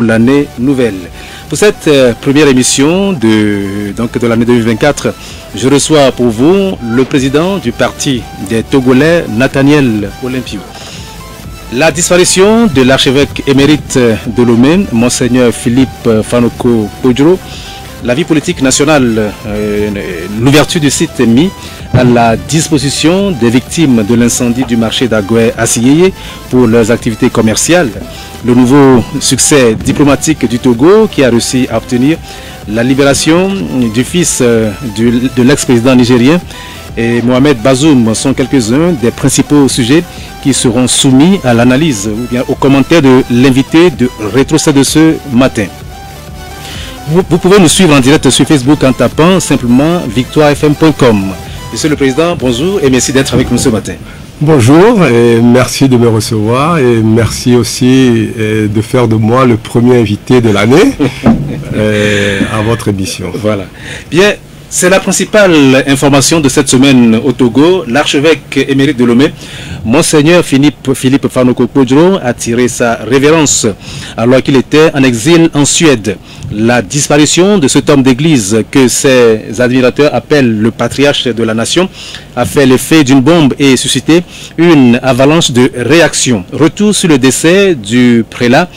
l'année nouvelle. Pour cette première émission de l'année 2024, je reçois pour vous le président du parti des Togolais, Nathaniel Olympio. La disparition de l'archevêque émérite de Lomé, Monseigneur Philippe Fanoko Kodjo, la vie politique nationale, l'ouverture du site est mise à la disposition des victimes de l'incendie du marché d'Agoué à Siyeye pour leurs activités commerciales. Le nouveau succès diplomatique du Togo qui a réussi à obtenir la libération du fils de l'ex-président nigérien et Mohamed Bazoum sont quelques-uns des principaux sujets qui seront soumis à l'analyse ou bien aux commentaires de l'invité de Rétrocès de ce matin. Vous pouvez nous suivre en direct sur Facebook en tapant simplement victoirefm.com. Monsieur le Président, bonjour et merci d'être avec nous ce matin. Bonjour et merci de me recevoir et merci aussi de faire de moi le premier invité de l'année à votre émission. Voilà. Bien, c'est la principale information de cette semaine au Togo. L'archevêque émérite de Lomé, Monseigneur Philippe Fanoko Kodjo, a tiré sa révérence alors qu'il était en exil en Suède. La disparition de cet homme d'église que ses admirateurs appellent le patriarche de la nation a fait l'effet d'une bombe et suscité une avalanche de réactions. Retour sur le décès du prélat,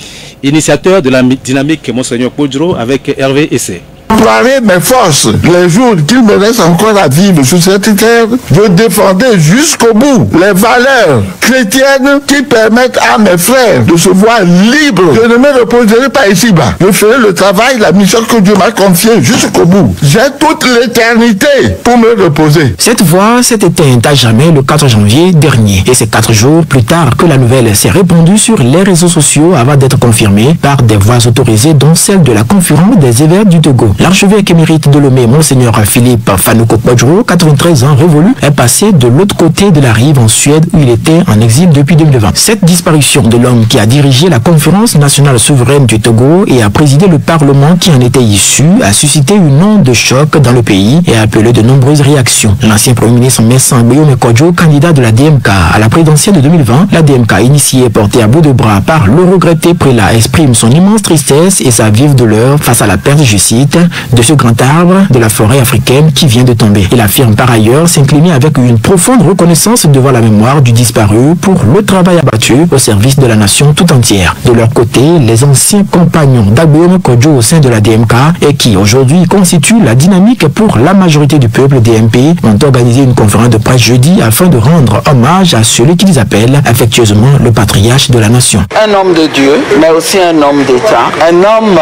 initiateur de la dynamique Monseigneur Kodjo avec Hervé Essé. Employer mes forces, les jours qu'il me reste encore à vivre sur cette terre, je défendais jusqu'au bout les valeurs chrétiennes qui permettent à mes frères de se voir libres. Je ne me reposerai pas ici-bas. Je ferai le travail, la mission que Dieu m'a confiée jusqu'au bout. J'ai toute l'éternité pour me reposer. Cette voix s'est éteinte à jamais le 4 janvier dernier. Et c'est 4 jours plus tard que la nouvelle s'est répandue sur les réseaux sociaux avant d'être confirmée par des voix autorisées dont celle de la conférence des évêques du Togo. L'archevêque émérite de Lomé, Monseigneur Philippe Fanoko Kodjo, 93 ans révolu, est passé de l'autre côté de la rive en Suède où il était en exil depuis 2020. Cette disparition de l'homme qui a dirigé la conférence nationale souveraine du Togo et a présidé le parlement qui en était issu a suscité une onde de choc dans le pays et a appelé de nombreuses réactions. L'ancien premier ministre Mensah Guillaume Kodjo, candidat de la DMK à la présidentielle de 2020, la DMK initiée et portée à bout de bras par le regretté prélat exprime son immense tristesse et sa vive douleur face à la perte, je cite, de ce grand arbre de la forêt africaine qui vient de tomber. Il affirme par ailleurs s'incliner avec une profonde reconnaissance devant la mémoire du disparu pour le travail abattu au service de la nation tout entière. De leur côté, les anciens compagnons d'Agboué Kodjo au sein de la DMK et qui aujourd'hui constituent la dynamique pour la majorité du peuple DMP ont organisé une conférence de presse jeudi afin de rendre hommage à celui qu'ils appellent affectueusement le patriarche de la nation. Un homme de Dieu, mais aussi un homme d'État, un homme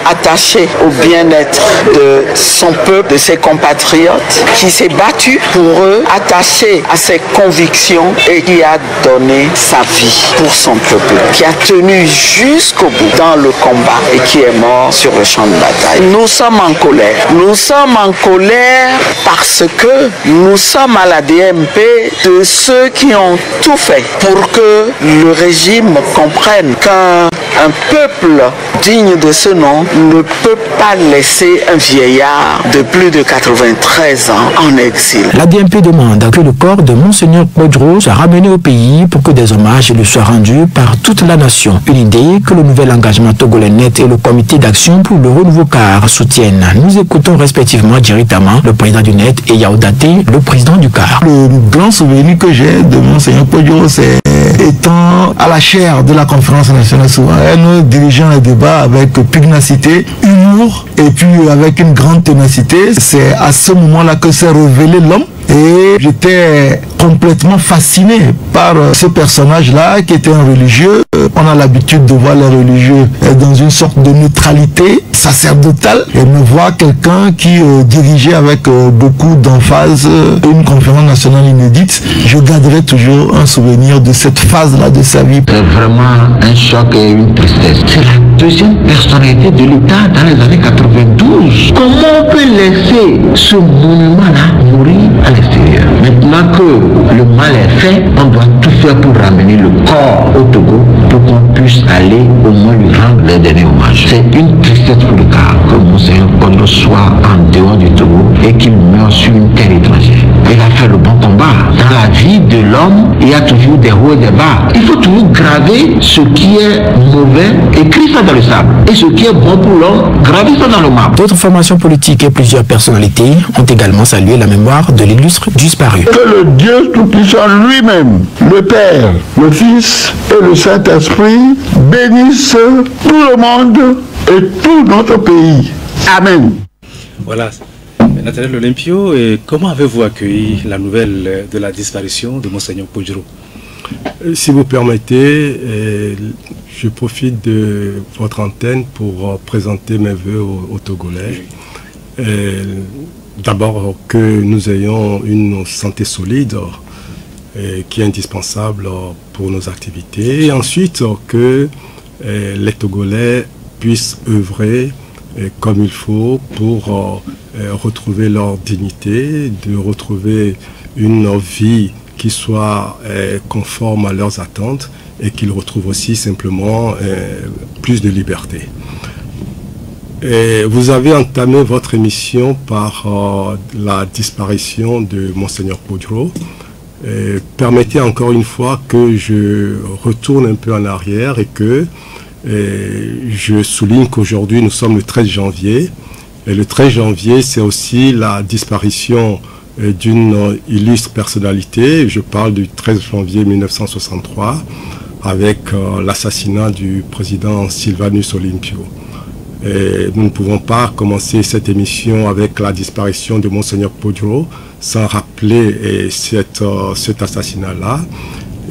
attaché au bien-être de son peuple, de ses compatriotes, qui s'est battu pour eux, attaché à ses convictions et qui a donné sa vie pour son peuple, qui a tenu jusqu'au bout dans le combat et qui est mort sur le champ de bataille. Nous sommes en colère. Nous sommes en colère parce que nous sommes à la DMP de ceux qui ont tout fait pour que le régime comprenne qu'un peuple digne de ce nom ne peut pas laisser un vieillard de plus de 93 ans en exil. La DMP demande que le corps de Monseigneur Kodjo soit ramené au pays pour que des hommages lui soient rendus par toute la nation. Une idée que le nouvel engagement togolais net et le comité d'action pour le renouveau CAR soutiennent. Nous écoutons respectivement directement le président du net et Yaoudaté, le président du CAR. Le grand souvenir que j'ai de Monseigneur Kodjo, c'est étant à la chaire de la conférence nationale souveraine, dirigeant les débats avec pugnacité, humour et puis avec une grande ténacité. C'est à ce moment-là que s'est révélé l'homme. Et j'étais complètement fasciné par ce personnage-là qui était un religieux. On a l'habitude de voir les religieux dans une sorte de neutralité sacerdotale. Et me voir quelqu'un qui dirigeait avec beaucoup d'emphase une conférence nationale inédite, je garderai toujours un souvenir de cette phase-là de sa vie. C'est vraiment un choc et une tristesse. C'est la deuxième personnalité de l'État dans les années 92. Comment on peut laisser ce monument-là mourir à l'extérieur? Maintenant que le mal est fait, on doit tout faire pour ramener le corps au Togo pour qu'on puisse aller au moins lui rendre les derniers hommages. C'est une tristesse pour le cas que Monseigneur Podro soit en dehors du Togo et qu'il meure sur une terre étrangère. Il a fait le bon combat. Dans la vie de l'homme, il y a toujours des hauts et des bas. Il faut toujours graver ce qui est mauvais, écrire ça dans le sable. Et ce qui est bon pour l'homme, graver ça dans le marbre. D'autres formations politiques et plusieurs personnalités ont également salué la mémoire de l'illustre disparu. Que le Dieu Tout-Puissant lui-même, le Père, le Fils et le Saint-Esprit bénissent tout le monde et tout notre pays. Amen. Voilà. Nathaniel Olympio, comment avez-vous accueilli la nouvelle de la disparition de Monseigneur Podro? Si vous permettez, je profite de votre antenne pour présenter mes voeux aux Togolais. D'abord, que nous ayons une santé solide qui est indispensable pour nos activités. Et ensuite, que les Togolais puissent œuvrer comme il faut pour retrouver leur dignité, de retrouver une vie qui soit conforme à leurs attentes et qu'ils retrouvent aussi simplement plus de liberté. Et vous avez entamé votre émission par la disparition de Monseigneur Podro. Permettez encore une fois que je retourne un peu en arrière et que je souligne qu'aujourd'hui nous sommes le 13 janvier. Et le 13 janvier, c'est aussi la disparition d'une illustre personnalité. Je parle du 13 janvier 1963 avec l'assassinat du président Sylvanus Olympio. Et nous ne pouvons pas commencer cette émission avec la disparition de Monseigneur Podro sans rappeler cet assassinat-là.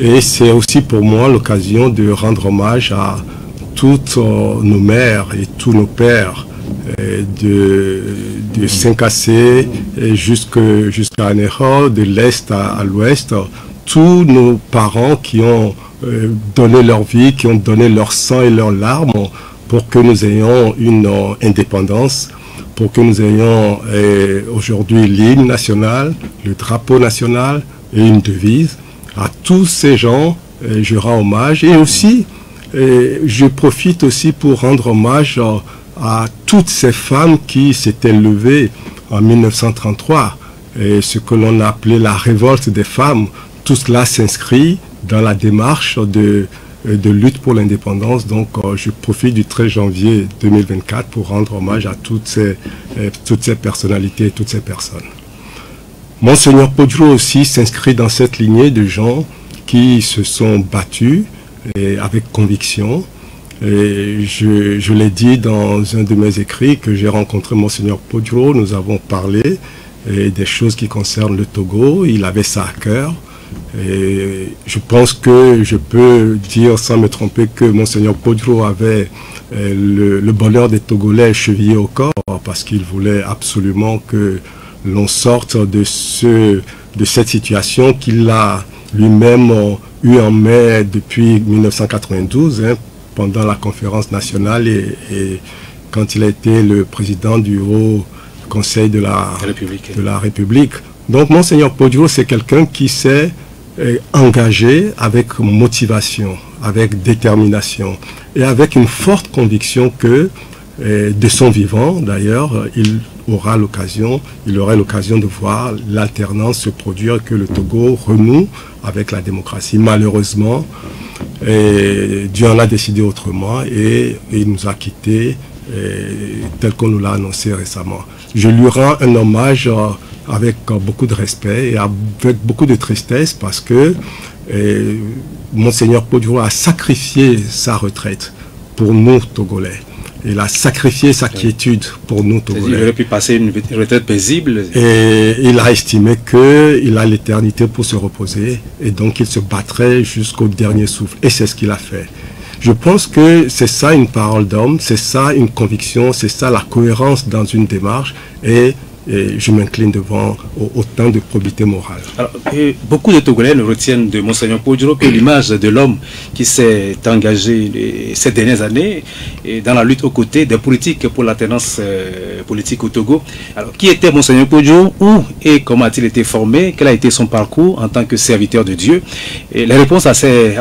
Et c'est aussi pour moi l'occasion de rendre hommage à toutes nos mères et tous nos pères de Saint-Cassé jusqu'à Anéro, de l'Est à l'Ouest, tous nos parents qui ont donné leur vie, qui ont donné leur sang et leurs larmes pour que nous ayons une indépendance, pour que nous ayons aujourd'hui l'hymne national, le drapeau national et une devise. À tous ces gens, je rends hommage et aussi, je profite aussi pour rendre hommage à toutes ces femmes qui s'étaient levées en 1933, et ce que l'on a appelé la révolte des femmes. Tout cela s'inscrit dans la démarche de lutte pour l'indépendance. Donc je profite du 13 janvier 2024 pour rendre hommage à toutes ces personnalités et toutes ces personnes. Monseigneur Podro aussi s'inscrit dans cette lignée de gens qui se sont battus avec conviction. Et je l'ai dit dans un de mes écrits que j'ai rencontré Monseigneur Podro. Nous avons parlé des choses qui concernent le Togo. Il avait ça à cœur. Et je pense que je peux dire sans me tromper que Monseigneur Podro avait le bonheur des Togolais chevillé au corps, parce qu'il voulait absolument que l'on sorte de cette situation qu'il a lui-même eu en mai depuis 1992, pendant la conférence nationale et quand il a été le président du Haut Conseil de la République. Donc Monseigneur Podro, c'est quelqu'un qui s'est engagé avec motivation, avec détermination et avec une forte conviction que de son vivant, d'ailleurs, il aurait l'occasion de voir l'alternance se produire, que le Togo renoue avec la démocratie. Malheureusement, Dieu en a décidé autrement et il nous a quittés tel qu'on nous l'a annoncé récemment. Je lui rends un hommage avec beaucoup de respect et avec beaucoup de tristesse, parce que Monseigneur Podro a sacrifié sa retraite pour nous Togolais. Il a sacrifié sa quiétude pour nous Togolais. Il aurait pu passer une retraite paisible. Et il a estimé qu'il a l'éternité pour se reposer, et donc il se battrait jusqu'au dernier souffle. Et c'est ce qu'il a fait. Je pense que c'est ça une parole d'homme, c'est ça une conviction, c'est ça la cohérence dans une démarche, et je m'incline devant autant de probité morale. Alors, beaucoup de Togolais ne retiennent de Monseigneur Podro que l'image de l'homme qui s'est engagé ces dernières années dans la lutte aux côtés des politiques pour l'alternance politique au Togo. Alors, qui était Monseigneur Podro? Où et comment a-t-il été formé? Quel a été son parcours en tant que serviteur de Dieu? Et les réponses à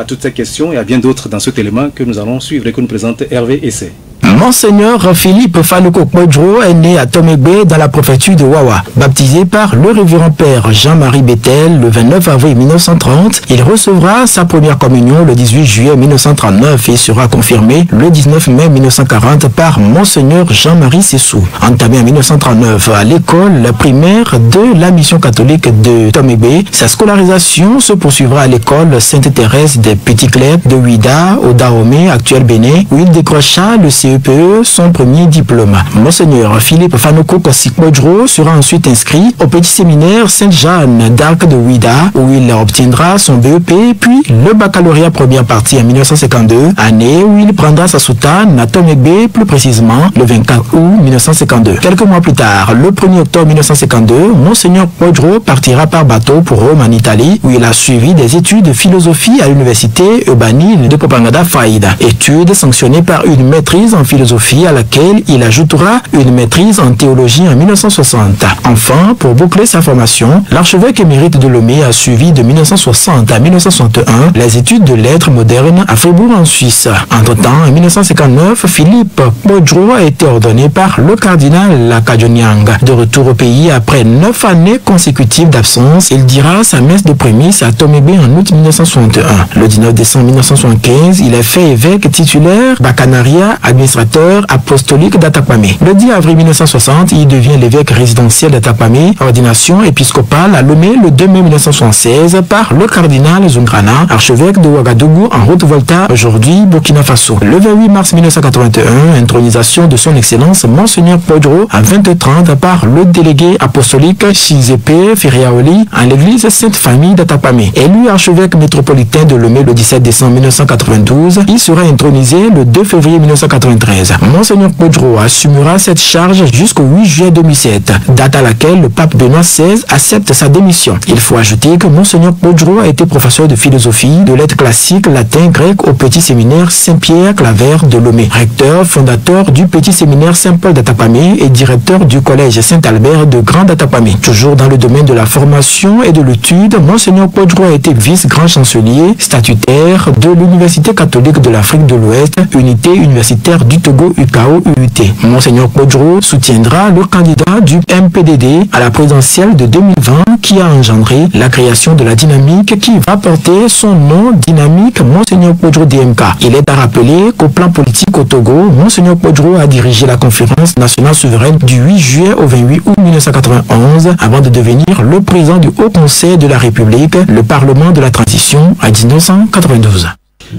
toutes ces questions et à bien d'autres dans cet élément que nous allons suivre et que nous présente Hervé Essay. Monseigneur Philippe Fanoko Kpodjo est né à Tomegbe dans la préfecture de Wawa. Baptisé par le révérend père Jean-Marie Bettel le 29 avril 1930, il recevra sa première communion le 18 juillet 1939 et sera confirmé le 19 mai 1940 par Monseigneur Jean-Marie Sessou. Entamé en 1939 à l'école primaire de la mission catholique de Tomegbe, sa scolarisation se poursuivra à l'école Sainte-Thérèse des Petits Clercs de Ouida au Dahomey, actuel Bénin, où il décrocha le CEPE, son premier diplôme. Monseigneur Philippe Fanoko Kpodjo sera ensuite inscrit au petit séminaire Sainte-Jeanne d'Arc de Ouida, où il obtiendra son BEP, puis le baccalauréat première partie en 1952, année où il prendra sa soutane à Tomegbe, plus précisément le 24 août 1952. Quelques mois plus tard, le 1er octobre 1952, Monseigneur Kpodjo partira par bateau pour Rome en Italie, où il a suivi des études de philosophie à l'université Urbanile de Popangada Faïda, études sanctionnées par une maîtrise en philosophie à laquelle il ajoutera une maîtrise en théologie en 1960. Enfin, pour boucler sa formation, l'archevêque émérite de Lomé a suivi de 1960 à 1961 les études de lettres modernes à Fribourg en Suisse. Entre-temps, en 1959, Philippe Kpodjo a été ordonné par le cardinal Lakadjoniang. De retour au pays après 9 années consécutives d'absence, il dira sa messe de prémisse à Tomegbe en août 1961. Le 19 décembre 1975, il est fait évêque titulaire Bacanaria, administrateur apostolique d'Atakpamé. Le 10 avril 1960, il devient l'évêque résidentiel d'Atakpamé, ordination épiscopale à Lomé le 2 mai 1976 par le cardinal Zungrana, archevêque de Ouagadougou en Haute-Volta, aujourd'hui Burkina Faso. Le 28 mars 1981, intronisation de son excellence Monseigneur Kpodjo à 20h30 par le délégué apostolique Chizepe Feriaoli en l'église Sainte-Famille d'Atakpamé. Élu archevêque métropolitain de Lomé le 17 décembre 1992, il sera intronisé le 2 février 1993. Monseigneur Kpodjo assumera cette charge jusqu'au 8 juillet 2007, date à laquelle le pape Benoît XVI accepte sa démission. Il faut ajouter que Monseigneur Kpodjo a été professeur de philosophie, de lettres classiques, latin, grec au petit séminaire Saint-Pierre-Claver de Lomé, recteur fondateur du petit séminaire Saint-Paul d'Atakpamé et directeur du collège Saint-Albert de Grand Atakpamé. Toujours dans le domaine de la formation et de l'étude, Monseigneur Kpodjo a été vice-grand chancelier statutaire de l'Université catholique de l'Afrique de l'Ouest, unité universitaire du Togo UKO-UUT. Monseigneur Kpodjo soutiendra le candidat du MPDD à la présidentielle de 2020 qui a engendré la création de la dynamique qui va porter son nom, dynamique Monseigneur Kpodjo DMK. Il est à rappeler qu'au plan politique au Togo, Monseigneur Kpodjo a dirigé la conférence nationale souveraine du 8 juillet au 28 août 1991 avant de devenir le président du Haut Conseil de la République, le Parlement de la Transition à 1992.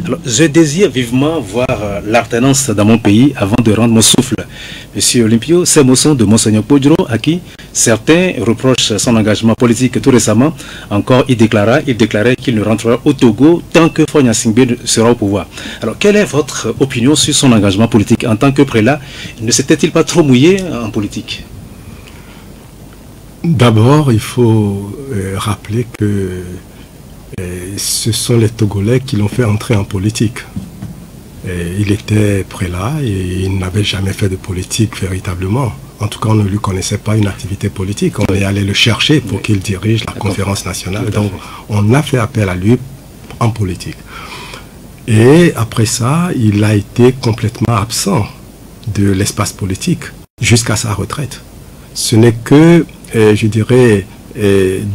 Alors, je désire vivement voir l'alternance dans mon pays avant de rendre mon souffle. Monsieur Olympio, ces mots sont de Monseigneur Kpodjo, à qui certains reprochent son engagement politique. Tout récemment, encore, il déclarait qu'il ne rentrera au Togo tant que Faure Gnassingbé sera au pouvoir. Alors, quelle est votre opinion sur son engagement politique en tant que prélat? Ne s'était-il pas trop mouillé en politique? D'abord, il faut rappeler que ce sont les Togolais qui l'ont fait entrer en politique. Il était prélat et il n'avait jamais fait de politique véritablement. En tout cas, on ne lui connaissait pas une activité politique. On est allé le chercher pour qu'il dirige la conférence nationale. Donc, on a fait appel à lui en politique. Et après ça, il a été complètement absent de l'espace politique jusqu'à sa retraite. Ce n'est que, je dirais,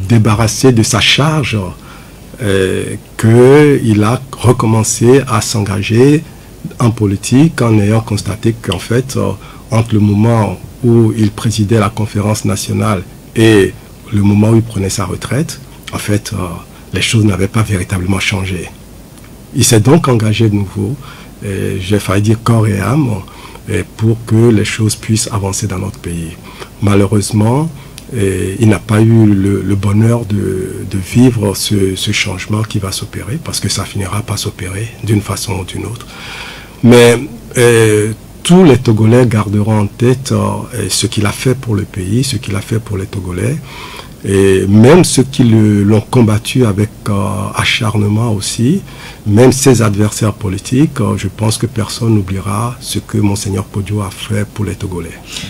débarrassé de sa charge qu'il a recommencé à s'engager en politique en ayant constaté qu'en fait, entre le moment où il présidait la conférence nationale et le moment où il prenait sa retraite, en fait, les choses n'avaient pas véritablement changé. Il s'est donc engagé de nouveau, j'ai failli dire corps et âme, pour que les choses puissent avancer dans notre pays. Malheureusement, il n'a pas eu le bonheur de vivre ce changement qui va s'opérer, parce que ça finira par s'opérer d'une façon ou d'une autre. Mais tous les Togolais garderont en tête ce qu'il a fait pour le pays, ce qu'il a fait pour les Togolais, et même ceux qui l'ont combattu avec acharnement aussi, même ses adversaires politiques, je pense que personne n'oubliera ce que Monseigneur Kpodjo a fait pour les Togolais.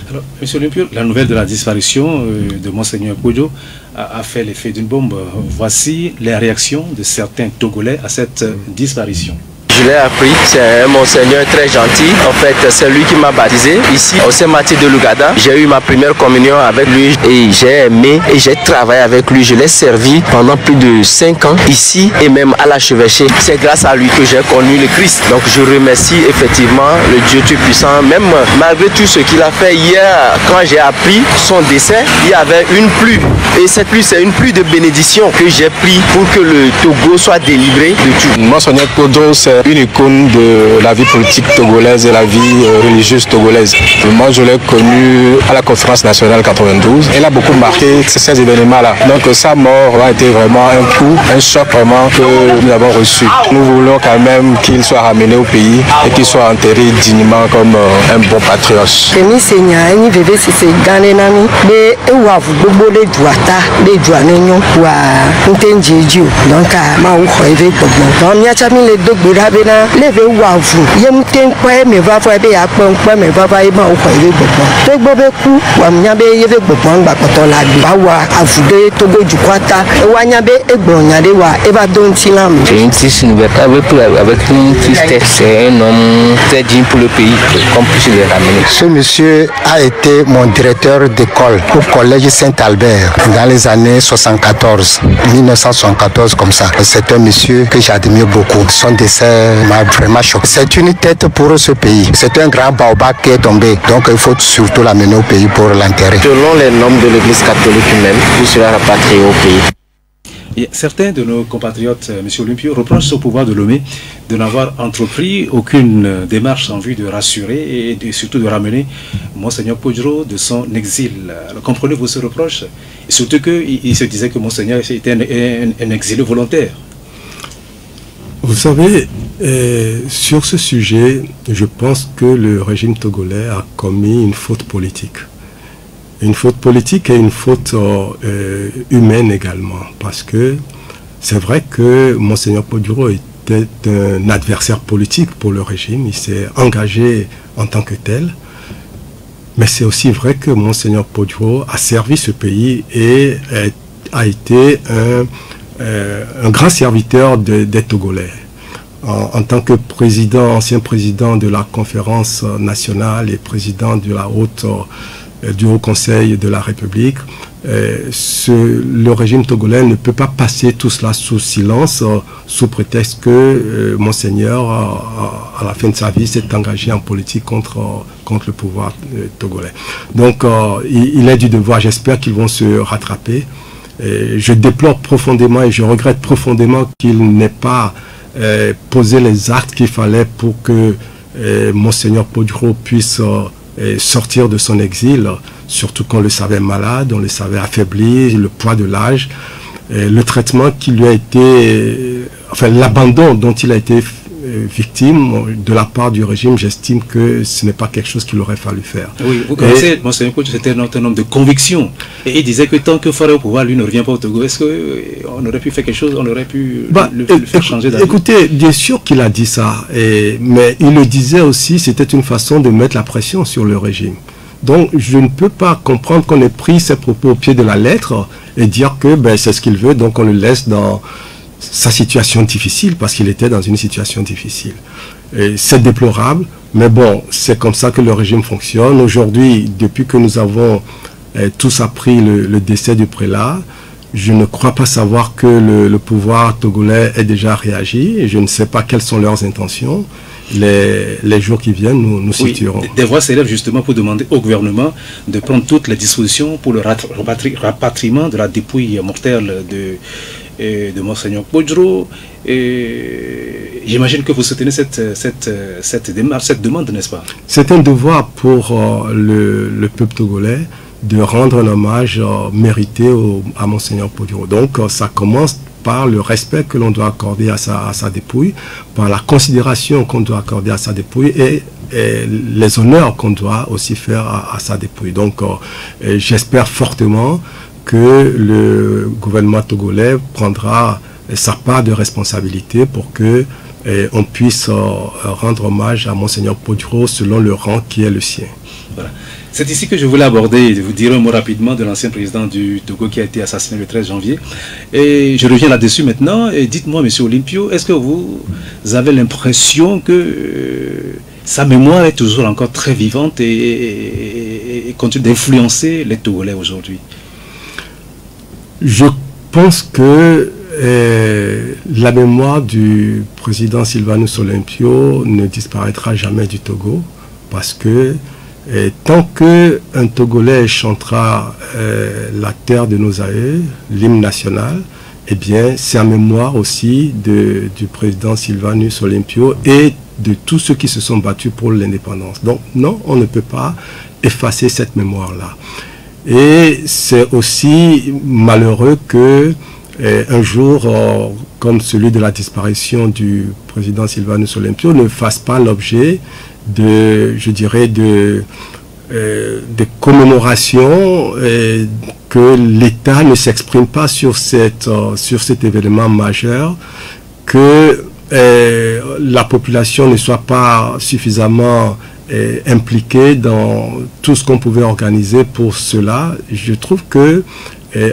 Alors, Monsieur Olympio, la nouvelle de la disparition de Monseigneur Kpodjo a fait l'effet d'une bombe. Voici les réactions de certains Togolais à cette disparition. je l'ai appris. C'est un monseigneur très gentil. En fait, c'est lui qui m'a baptisé. Ici, au Saint-Martin de Lugada, j'ai eu ma première communion avec lui et j'ai aimé et j'ai travaillé avec lui. Je l'ai servi pendant plus de 5 ans ici et même à l'archevêché. C'est grâce à lui que j'ai connu le Christ. Donc je remercie effectivement le Dieu Tout-Puissant. Même malgré tout ce qu'il a fait hier, quand j'ai appris son décès, il y avait une pluie. Et cette pluie, c'est une pluie de bénédiction que j'ai pris pour que le Togo soit délivré de tout. Monseigneur Podro, c'est une icône de la vie politique togolaise et la vie religieuse togolaise. Moi, je l'ai connu à la conférence nationale 92. Elle a beaucoup marqué ces événements-là. Donc sa mort a été vraiment un coup, un choc vraiment que nous avons reçu. Nous voulons quand même qu'il soit ramené au pays et qu'il soit enterré dignement comme un bon patriote. C'est une triste nouvelle avec une tristesse. C'est un homme très digne pour le pays, qu'on puisse le ramener. Ce monsieur a été mon directeur d'école au collège Saint-Albert dans les années 1974 comme ça. C'est un monsieur que j'admire beaucoup. Son décès m'a vraiment choqué. C'est une tête pour ce pays. C'est un grand baobab qui est tombé. Donc il faut surtout l'amener au pays pour l'enterrer. Selon les normes de l'Église catholique même, il sera rapatrié au pays. Et certains de nos compatriotes, M. Olympio, reprochent au pouvoir de Lomé de n'avoir entrepris aucune démarche en vue de rassurer et surtout de ramener Monseigneur Podro de son exil. Comprenez-vous ce reproche? Et surtout qu'il se disait que Monseigneur était un exilé volontaire. Vous savez, sur ce sujet, je pense que le régime togolais a commis une faute politique. Une faute politique et une faute humaine également, parce que c'est vrai que Monseigneur Podro était un adversaire politique pour le régime, il s'est engagé en tant que tel, mais c'est aussi vrai que Monseigneur Podro a servi ce pays et a été un grand serviteur des Togolais. En tant que président, ancien président de la conférence nationale et président de la du Haut Conseil de la République, le régime togolais ne peut pas passer tout cela sous silence, sous prétexte que Monseigneur, à la fin de sa vie, s'est engagé en politique contre le pouvoir togolais. Donc, il est du devoir, j'espère qu'ils vont se rattraper. Je déplore profondément et je regrette profondément qu'il n'ait pas posé les actes qu'il fallait pour que Monseigneur Podro puisse sortir de son exil, surtout qu'on le savait malade, on le savait affaibli, le poids de l'âge, le traitement qui lui a été, enfin l'abandon dont il a été victime de la part du régime, j'estime que ce n'est pas quelque chose qu'il aurait fallu faire. Oui, vous connaissez, Monseigneur Podro, c'était un homme de conviction. Et il disait que tant que Faré au pouvoir, lui ne revient pas au Togo. Est-ce qu'on aurait pu faire quelque chose, on aurait pu le faire changer d'avis? Écoutez, bien sûr qu'il a dit ça, mais il le disait aussi, c'était une façon de mettre la pression sur le régime. Donc je ne peux pas comprendre qu'on ait pris ses propos au pied de la lettre et dire que c'est ce qu'il veut, donc on le laisse dans sa situation difficile, parce qu'il était dans une situation difficile. C'est déplorable, mais bon, c'est comme ça que le régime fonctionne. Aujourd'hui, depuis que nous avons tous appris le décès du prélat, je ne crois pas savoir que le pouvoir togolais ait déjà réagi, et je ne sais pas quelles sont leurs intentions. Les jours qui viennent, nous situerons. Des voix s'élèvent justement pour demander au gouvernement de prendre toutes les dispositions pour le rapatriement de la dépouille mortelle de Monseigneur Podro. J'imagine que vous soutenez cette demande, n'est-ce pas? C'est un devoir pour le peuple togolais de rendre un hommage mérité à Monseigneur Podro. Donc ça commence par le respect que l'on doit accorder à sa dépouille, par la considération qu'on doit accorder à sa dépouille et les honneurs qu'on doit aussi faire à sa dépouille. Donc j'espère fortement que le gouvernement togolais prendra sa part de responsabilité pour que on puisse rendre hommage à Monseigneur Poduro selon le rang qui est le sien. Voilà. C'est ici que je voulais aborder, vous dire un mot rapidement de l'ancien président du Togo qui a été assassiné le 13 janvier. Et je reviens là-dessus maintenant. Et dites-moi, M. Olympio, est-ce que vous avez l'impression que sa mémoire est toujours encore très vivante et continue d'influencer les Togolais aujourd'hui? Je pense que la mémoire du président Sylvanus Olympio ne disparaîtra jamais du Togo, parce que tant qu'un Togolais chantera la terre de nos aïeux, l'hymne national, eh bien, c'est en mémoire aussi du président Sylvanus Olympio et de tous ceux qui se sont battus pour l'indépendance. Donc, non, on ne peut pas effacer cette mémoire-là. Et c'est aussi malheureux que un jour, comme celui de la disparition du président Sylvanus Olympio, ne fasse pas l'objet de, je dirais, de commémorations, que l'État ne s'exprime pas sur cet événement majeur, que la population ne soit pas suffisamment impliquée dans tout ce qu'on pouvait organiser pour cela. Je trouve que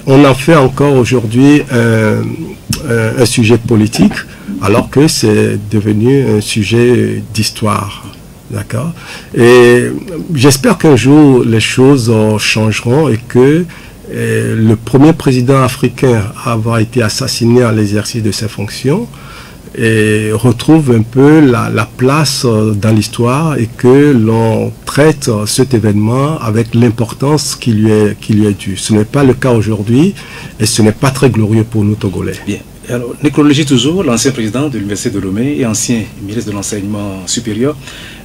on en fait encore aujourd'hui un sujet politique, alors que c'est devenu un sujet d'histoire. D'accord? Et j'espère qu'un jour les choses changeront et que le premier président africain à avoir été assassiné à l'exercice de ses fonctions retrouve un peu la place dans l'histoire et que l'on traite cet événement avec l'importance qui lui est due. Ce n'est pas le cas aujourd'hui et ce n'est pas très glorieux pour nous Togolais. Bien. Alors, nécrologie toujours, l'ancien président de l'Université de Lomé et ancien ministre de l'Enseignement supérieur,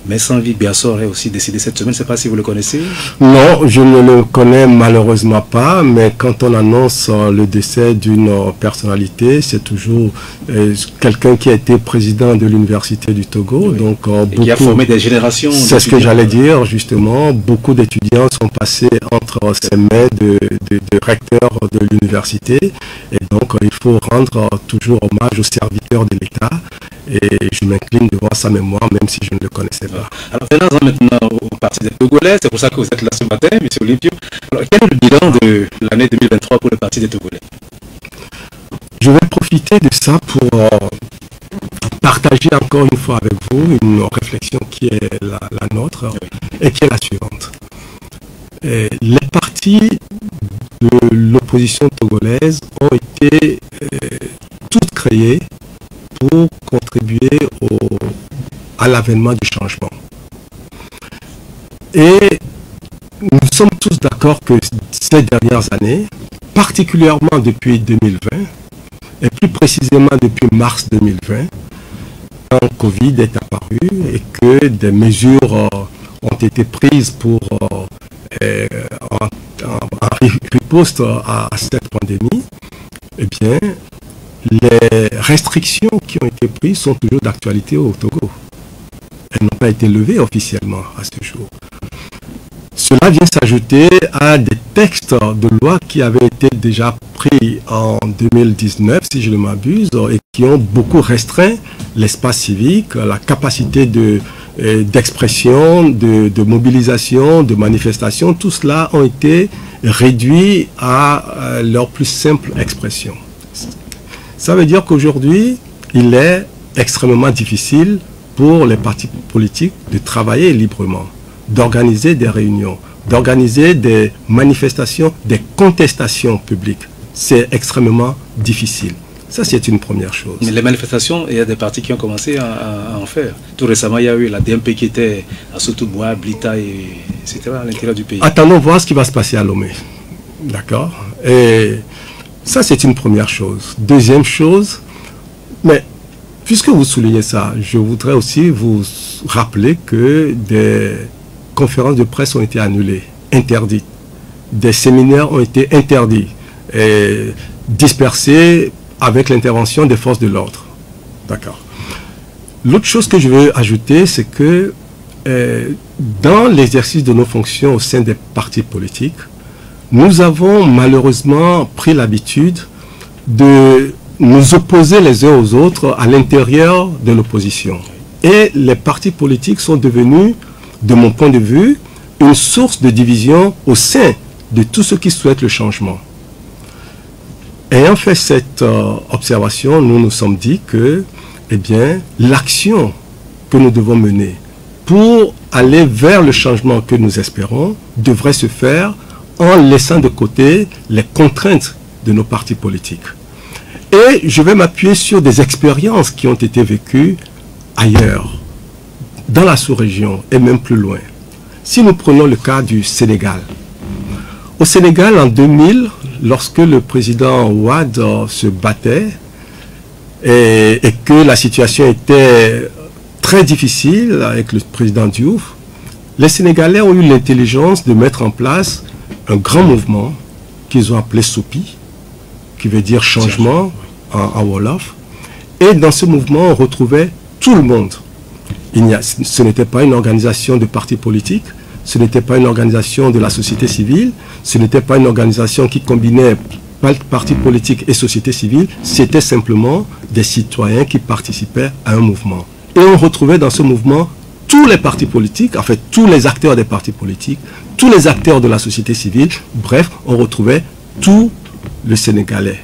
mais Sanvi Biassor est aussi décédé cette semaine. Je ne sais pas si vous le connaissez. Non, je ne le connais malheureusement pas, mais quand on annonce le décès d'une personnalité, c'est toujours quelqu'un qui a été président de l'Université du Togo. Oui. Donc, qui a formé des générations. C'est ce que j'allais dire, justement. Beaucoup d'étudiants sont passés entre ces mains de recteur de l'université. Et donc, il faut rendre toujours hommage aux serviteurs de l'État. Et je m'incline devant sa mémoire, même si je ne le connaissais pas. Alors, venons maintenant au Parti des Togolais. C'est pour ça que vous êtes là ce matin, M. Olympio. Alors, quel est le bilan de l'année 2023 pour le Parti des Togolais? Je vais profiter de ça pour partager encore une fois avec vous une réflexion qui est la nôtre, oui, et qui est la suivante. Les partis de l'opposition togolaise ont été toutes créées pour contribuer à l'avènement du changement. Et nous sommes tous d'accord que ces dernières années, particulièrement depuis 2020, et plus précisément depuis mars 2020, quand Covid est apparu et que des mesures ont été prises pour en riposte à cette pandémie, eh bien, les restrictions qui ont été prises sont toujours d'actualité au Togo. Elles n'ont pas été levées officiellement à ce jour. Cela vient s'ajouter à des textes de loi qui avaient été déjà pris en 2019, si je ne m'abuse, et qui ont beaucoup restreint l'espace civique, la capacité d'expression, de mobilisation, de manifestation. Tout cela ont été réduits à leur plus simple expression. Ça veut dire qu'aujourd'hui, il est extrêmement difficile pour les partis politiques de travailler librement, d'organiser des réunions, d'organiser des manifestations, des contestations publiques. C'est extrêmement difficile. Ça, c'est une première chose. Mais les manifestations, il y a des partis qui ont commencé à en faire. Tout récemment, il y a eu la DMP qui était à Sotobois, Blita, etc. à l'intérieur du pays. Attendons voir ce qui va se passer à Lomé. D'accord? Et ça, c'est une première chose. Deuxième chose, mais puisque vous soulignez ça, je voudrais aussi vous rappeler que des conférences de presse ont été annulées, interdites. Des séminaires ont été interdits et dispersés avec l'intervention des forces de l'ordre. D'accord. L'autre chose que je veux ajouter, c'est que dans l'exercice de nos fonctions au sein des partis politiques, nous avons malheureusement pris l'habitude de nous opposer les uns aux autres à l'intérieur de l'opposition. Et les partis politiques sont devenus, de mon point de vue, une source de division au sein de tous ceux qui souhaitent le changement. Ayant fait cette observation, nous nous sommes dit que, eh bien, l'action que nous devons mener pour aller vers le changement que nous espérons devrait se faire en laissant de côté les contraintes de nos partis politiques. Et je vais m'appuyer sur des expériences qui ont été vécues ailleurs, dans la sous-région et même plus loin. Si nous prenons le cas du Sénégal. Au Sénégal, en 2000, lorsque le président Wade se battait et que la situation était très difficile avec le président Diouf, les Sénégalais ont eu l'intelligence de mettre en place un grand mouvement qu'ils ont appelé SOPI, qui veut dire changement en Wolof. Et dans ce mouvement, on retrouvait tout le monde. Ce n'était pas une organisation de partis politiques, ce n'était pas une organisation de la société civile, ce n'était pas une organisation qui combinait partis politiques et société civile, c'était simplement des citoyens qui participaient à un mouvement. Et on retrouvait dans ce mouvement tous les partis politiques, en fait tous les acteurs des partis politiques, tous les acteurs de la société civile, bref, on retrouvait tous les Sénégalais,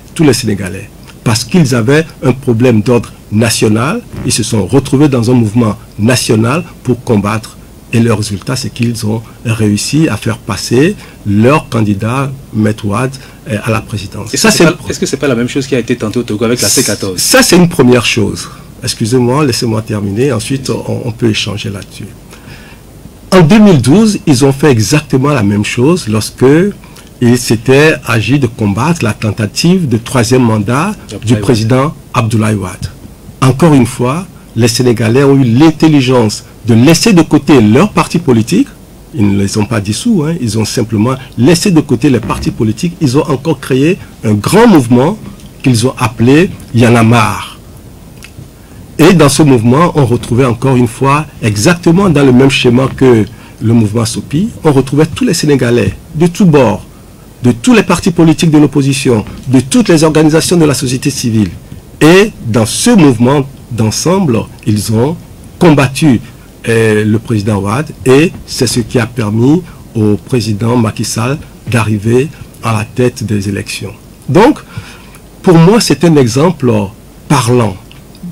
parce qu'ils avaient un problème d'ordre national, ils se sont retrouvés dans un mouvement national pour combattre. Et le résultat, c'est qu'ils ont réussi à faire passer leur candidat, Maître Wade, à la présidence. Est-ce que ce n'est pas la même chose qui a été tentée au Togo avec la C14? Ça, c'est une première chose. Excusez-moi, laissez-moi terminer. Ensuite, on peut échanger là-dessus. En 2012, ils ont fait exactement la même chose lorsque il s'était agi de combattre la tentative de troisième mandat du président Abdoulaye Wade. Encore une fois, les Sénégalais ont eu l'intelligence de laisser de côté leurs partis politiques. Ils ne les ont pas dissous, hein. Ils ont simplement laissé de côté les partis politiques. Ils ont encore créé un grand mouvement qu'ils ont appelé Y en a marre. Et dans ce mouvement, on retrouvait encore une fois, exactement dans le même schéma que le mouvement SOPI, on retrouvait tous les Sénégalais de tous bords, de tous les partis politiques de l'opposition, de toutes les organisations de la société civile. Et dans ce mouvement d'ensemble, ils ont combattu le président Wade, et c'est ce qui a permis au président Macky Sall d'arriver à la tête des élections. Donc, pour moi, c'est un exemple parlant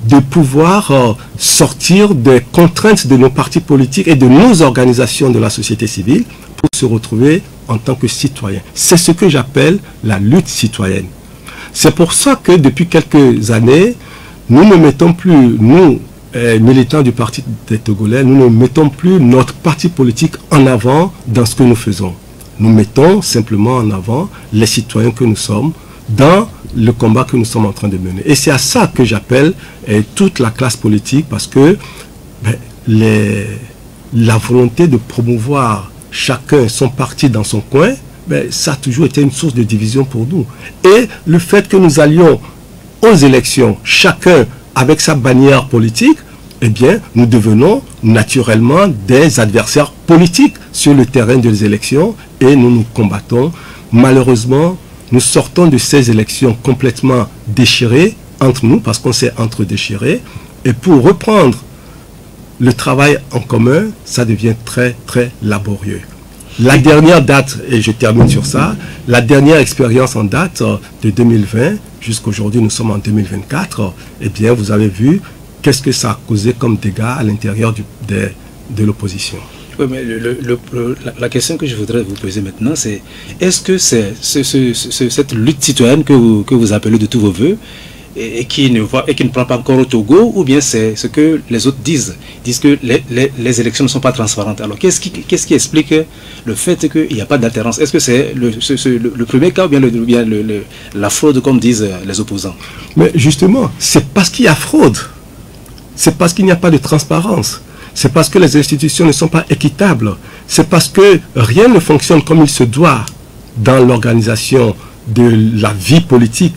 de pouvoir sortir des contraintes de nos partis politiques et de nos organisations de la société civile pour se retrouver en tant que citoyens. C'est ce que j'appelle la lutte citoyenne. C'est pour ça que depuis quelques années, nous ne mettons plus, nous, militants du Parti des Togolais, nous ne mettons plus notre parti politique en avant dans ce que nous faisons. Nous mettons simplement en avant les citoyens que nous sommes dans le combat que nous sommes en train de mener. Et c'est à ça que j'appelle toute la classe politique, parce que la volonté de promouvoir chacun son parti dans son coin, ça a toujours été une source de division pour nous. Et le fait que nous allions aux élections, chacun avec sa bannière politique, eh bien, nous devenons naturellement des adversaires politiques sur le terrain des élections et nous nous combattons. Malheureusement, nous sortons de ces élections complètement déchirées entre nous, parce qu'on s'est entre-déchirés. Et pour reprendre le travail en commun, ça devient très, très laborieux. La dernière date, et je termine sur ça, la dernière expérience en date de 2020, jusqu'aujourd'hui nous sommes en 2024, eh bien vous avez vu qu'est-ce que ça a causé comme dégâts à l'intérieur de l'opposition. Oui, mais la question que je voudrais vous poser maintenant, c'est est-ce que c'est cette lutte citoyenne que vous appelez de tous vos voeux et qui ne prend pas encore au Togo, ou bien c'est ce que les autres disent que les élections ne sont pas transparentes? Alors qu'est-ce qui explique le fait qu'il n'y a pas d'alternance? Est-ce que c'est le premier cas, ou bien la fraude, comme disent les opposants? Mais justement, c'est parce qu'il y a fraude, c'est parce qu'il n'y a pas de transparence, c'est parce que les institutions ne sont pas équitables, c'est parce que rien ne fonctionne comme il se doit dans l'organisation de la vie politique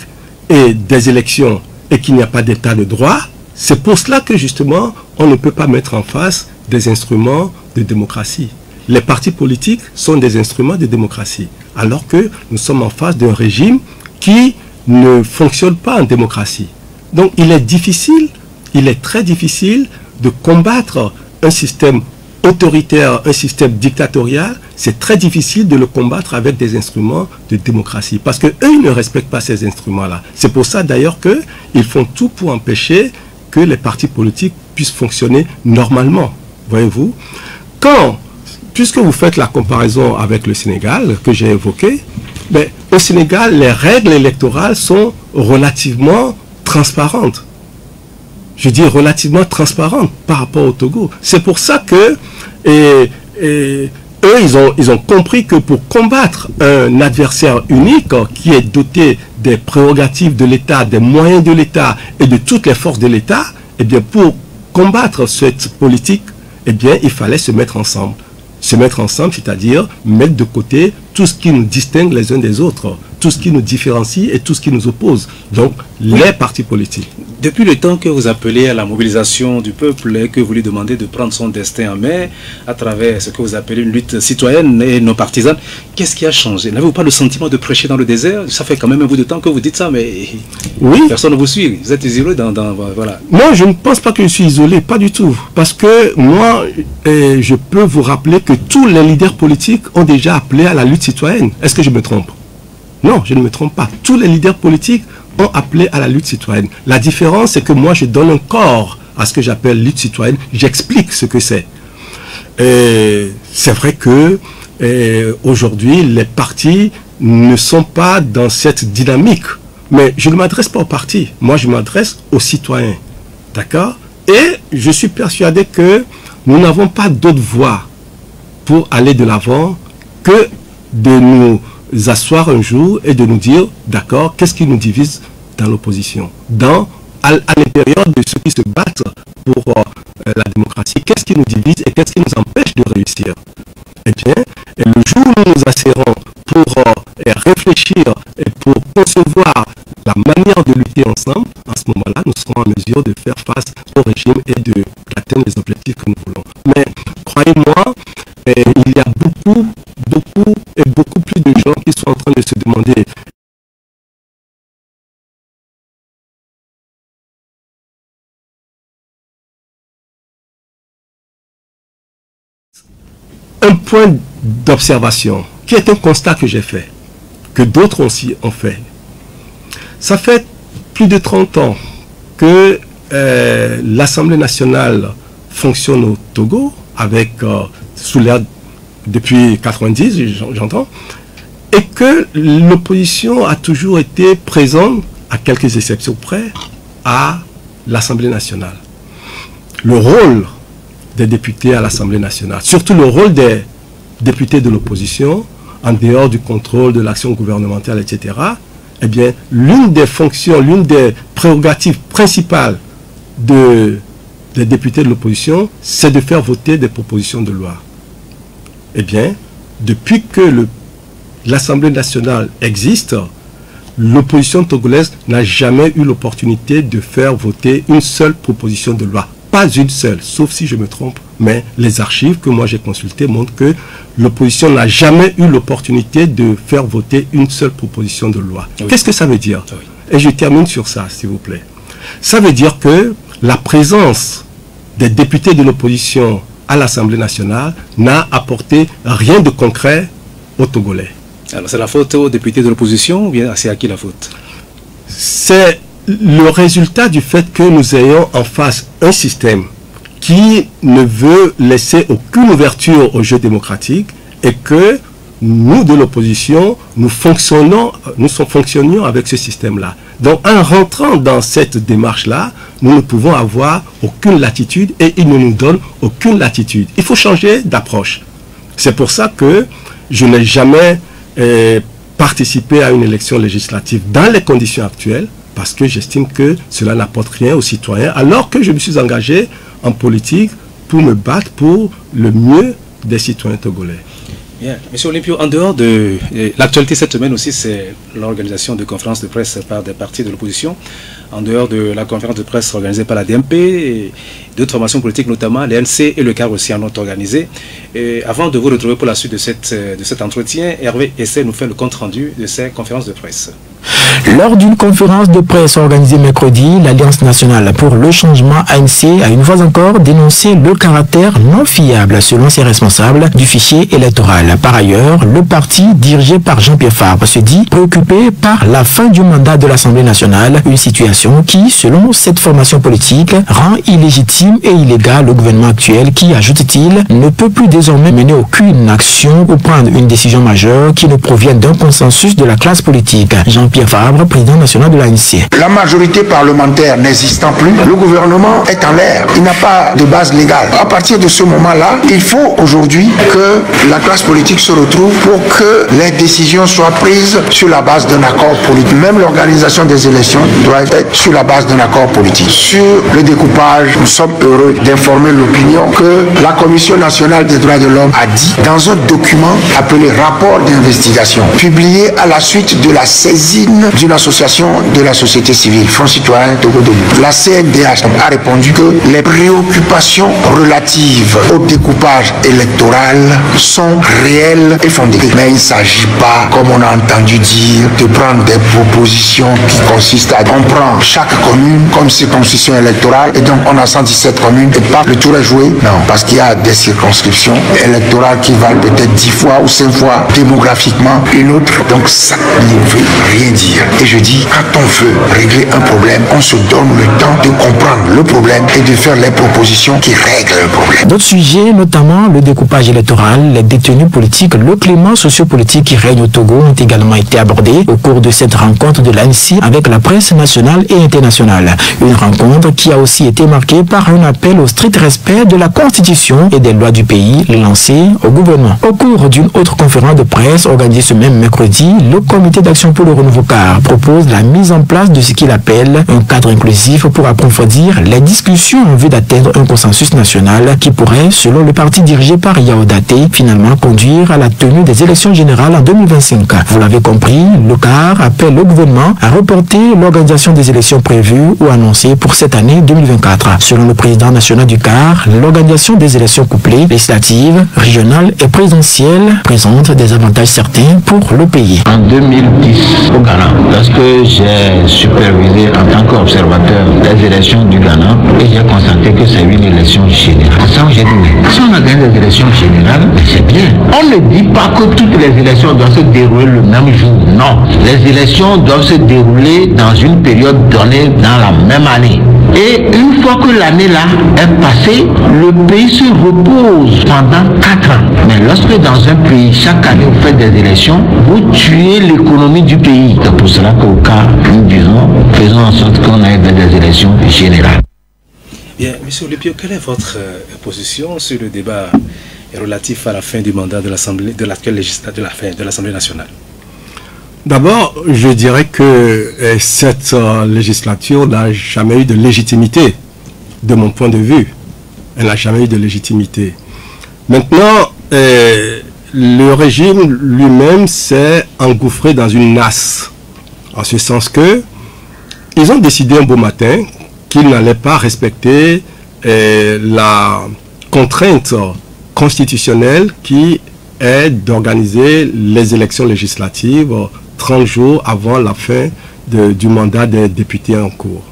et des élections, et qu'il n'y a pas d'état de droit. C'est pour cela que justement on ne peut pas mettre en face des instruments de démocratie. Les partis politiques sont des instruments de démocratie, alors que nous sommes en face d'un régime qui ne fonctionne pas en démocratie. Donc il est très difficile de combattre un système autoritaire, un système dictatorial. C'est très difficile de le combattre avec des instruments de démocratie. Parce qu'eux, ils ne respectent pas ces instruments-là. C'est pour ça d'ailleurs qu'ils font tout pour empêcher que les partis politiques puissent fonctionner normalement. Voyez-vous? Puisque vous faites la comparaison avec le Sénégal, que j'ai évoqué, ben, au Sénégal, les règles électorales sont relativement transparentes. Je dis relativement transparentes par rapport au Togo. C'est pour ça que eux, ils ont compris que pour combattre un adversaire unique qui est doté des prérogatives de l'État, des moyens de l'État et de toutes les forces de l'État, eh bien, pour combattre cette politique, eh bien, il fallait se mettre ensemble. Se mettre ensemble, c'est-à-dire mettre de côté tout ce qui nous distingue les uns des autres, tout ce qui nous différencie et tout ce qui nous oppose. Donc, les partis politiques. Depuis le temps que vous appelez à la mobilisation du peuple et que vous lui demandez de prendre son destin en main à travers ce que vous appelez une lutte citoyenne et non partisane, qu'est-ce qui a changé? N'avez-vous pas le sentiment de prêcher dans le désert? Ça fait quand même un bout de temps que vous dites ça, mais oui, personne ne vous suit. Vous êtes isolé voilà. Moi, je ne pense pas que je suis isolé, pas du tout. Parce que moi, je peux vous rappeler que tous les leaders politiques ont déjà appelé à la lutte citoyenne. Est-ce que je me trompe? Non, je ne me trompe pas. Tous les leaders politiques ont appelé à la lutte citoyenne. La différence, c'est que moi, je donne un corps à ce que j'appelle lutte citoyenne. J'explique ce que c'est. C'est vrai que aujourd'hui, les partis ne sont pas dans cette dynamique. Mais je ne m'adresse pas aux partis. Moi, je m'adresse aux citoyens. D'accord? Et je suis persuadé que nous n'avons pas d'autre voie pour aller de l'avant que de nous asseoir un jour et de nous dire, d'accord, qu'est-ce qui nous divise dans l'opposition, à l'intérieur de ceux qui se battent pour la démocratie, qu'est-ce qui nous divise et qu'est-ce qui nous empêche de réussir? Eh bien, le jour où nous nous asserrons pour réfléchir et pour concevoir la manière de lutter ensemble, à ce moment-là, nous serons en mesure de faire face au régime et d'atteindre les objectifs que nous voulons. Mais croyez-moi, il y a beaucoup plus de gens qui sont en train de se demander un point d'observation, qui est un constat que j'ai fait, que d'autres aussi ont fait. Ça fait plus de 30 ans que l'Assemblée nationale fonctionne au Togo, avec sous l'ère depuis 90, j'entends, et que l'opposition a toujours été présente, à quelques exceptions près, à l'Assemblée nationale. Le rôle des députés à l'Assemblée nationale, surtout le rôle des députés de l'opposition, en dehors du contrôle de l'action gouvernementale, etc., eh bien, l'une des fonctions, l'une des prérogatives principales des députés de l'opposition, c'est de faire voter des propositions de loi. Eh bien, depuis que l'Assemblée nationale existe, l'opposition togolaise n'a jamais eu l'opportunité de faire voter une seule proposition de loi. Pas une seule, sauf si je me trompe, mais les archives que moi j'ai consultées montrent que l'opposition n'a jamais eu l'opportunité de faire voter une seule proposition de loi. Oui. Qu'est-ce que ça veut dire? Oui. Et je termine sur ça, s'il vous plaît. Ça veut dire que la présence des députés de l'opposition à l'Assemblée nationale n'a apporté rien de concret aux Togolais. Alors c'est la faute aux députés de l'opposition ou bien c'est à qui la faute? C'est le résultat du fait que nous ayons en face un système qui ne veut laisser aucune ouverture au jeu démocratique et que nous, de l'opposition, nous fonctionnions avec ce système-là. Donc, en rentrant dans cette démarche-là, nous ne pouvons avoir aucune latitude et il ne nous donne aucune latitude. Il faut changer d'approche. C'est pour ça que je n'ai jamais participé à une élection législative dans les conditions actuelles, parce que j'estime que cela n'apporte rien aux citoyens, alors que je me suis engagé en politique pour me battre pour le mieux des citoyens togolais. Bien. Monsieur Olympio, en dehors de l'actualité cette semaine aussi, c'est l'organisation de conférences de presse par des partis de l'opposition. En dehors de la conférence de presse organisée par la DMP, d'autres formations politiques, notamment l'NC et le CAR aussi en ont organisé. Et avant de vous retrouver pour la suite de cet entretien, Hervé essaie de nous faire le compte rendu de ces conférences de presse. Lors d'une conférence de presse organisée mercredi, l'Alliance nationale pour le changement ANC a une fois encore dénoncé le caractère non fiable, selon ses responsables, du fichier électoral. Par ailleurs, le parti dirigé par Jean-Pierre Fabre se dit préoccupé par la fin du mandat de l'Assemblée nationale, une situation qui, selon cette formation politique, rend illégitime et illégal le gouvernement actuel qui, ajoute-t-il, ne peut plus désormais mener aucune action ou prendre une décision majeure qui ne provienne d'un consensus de la classe politique. Jean-Pierre Fabre, président national de l'ANC. La majorité parlementaire n'existant plus, le gouvernement est en l'air. Il n'a pas de base légale. À partir de ce moment-là, il faut aujourd'hui que la classe politique se retrouve pour que les décisions soient prises sur la base d'un accord politique. Même l'organisation des élections doit être sur la base d'un accord politique. Sur le découpage, nous sommes heureux d'informer l'opinion que la Commission nationale des droits de l'homme a dit dans un document appelé rapport d'investigation, publié à la suite de la saisine d'une association de la société civile, Front Citoyen Togo-Dogo. La CNDH a répondu que les préoccupations relatives au découpage électoral sont réelles et fondées. Mais il ne s'agit pas, comme on a entendu dire, de prendre des propositions qui consistent à... On prend chaque commune comme circonscription électorale et donc on a 117 communes et pas le tour est joué. Non, parce qu'il y a des circonscriptions électorales qui valent peut-être 10 fois ou 5 fois démographiquement une autre. Donc ça ne veut rien dire. Et je dis, quand on veut régler un problème, on se donne le temps de comprendre le problème et de faire les propositions qui règlent le problème. D'autres sujets, notamment le découpage électoral, les détenus politiques, le climat sociopolitique qui règne au Togo ont également été abordés au cours de cette rencontre de l'ANC avec la presse nationale et internationale. Une rencontre qui a aussi été marquée par un appel au strict respect de la Constitution et des lois du pays lancé au gouvernement. Au cours d'une autre conférence de presse organisée ce même mercredi, le Comité d'action pour le renouveau CAR propose la mise en place de ce qu'il appelle un cadre inclusif pour approfondir les discussions en vue d'atteindre un consensus national qui pourrait, selon le parti dirigé par Yao Daté, finalement conduire à la tenue des élections générales en 2025. Vous l'avez compris, le CAR appelle le gouvernement à reporter l'organisation des élections prévues ou annoncées pour cette année 2024. Selon le président national du CAR, l'organisation des élections couplées, législatives, régionales et présidentielles présente des avantages certains pour le pays. En 2010, au Ghana, lorsque j'ai supervisé en tant qu'observateur les élections du Ghana, et j'ai constaté que c'est une élection générale. Ça, j'ai dit, mais si on a gagné des élections générales, c'est bien. On ne dit pas que toutes les élections doivent se dérouler le même jour. Non. Les élections doivent se dérouler dans une période donnée dans la même année. Et une fois que l'année-là est passée, le pays se repose pendant 4 ans. Mais lorsque dans un pays, chaque année, vous faites des élections, vous tuez l'économie du pays. C'est pour cela qu'au cas, nous disons, faisons en sorte qu'on ait des élections générales. Bien, M. Olepio, quelle est votre position sur le débat relatif à la fin du mandat de l'Assemblée, de l'actuelle législature, de l'Assemblée nationale? D'abord, je dirais que cette législature n'a jamais eu de légitimité, de mon point de vue. Elle n'a jamais eu de légitimité. Maintenant, le régime lui-même s'est engouffré dans une nasse, en ce sens que ils ont décidé un beau matin qu'ils n'allaient pas respecter la contrainte constitutionnelle qui est d'organiser les élections législatives 30 jours avant la fin du mandat des députés en cours.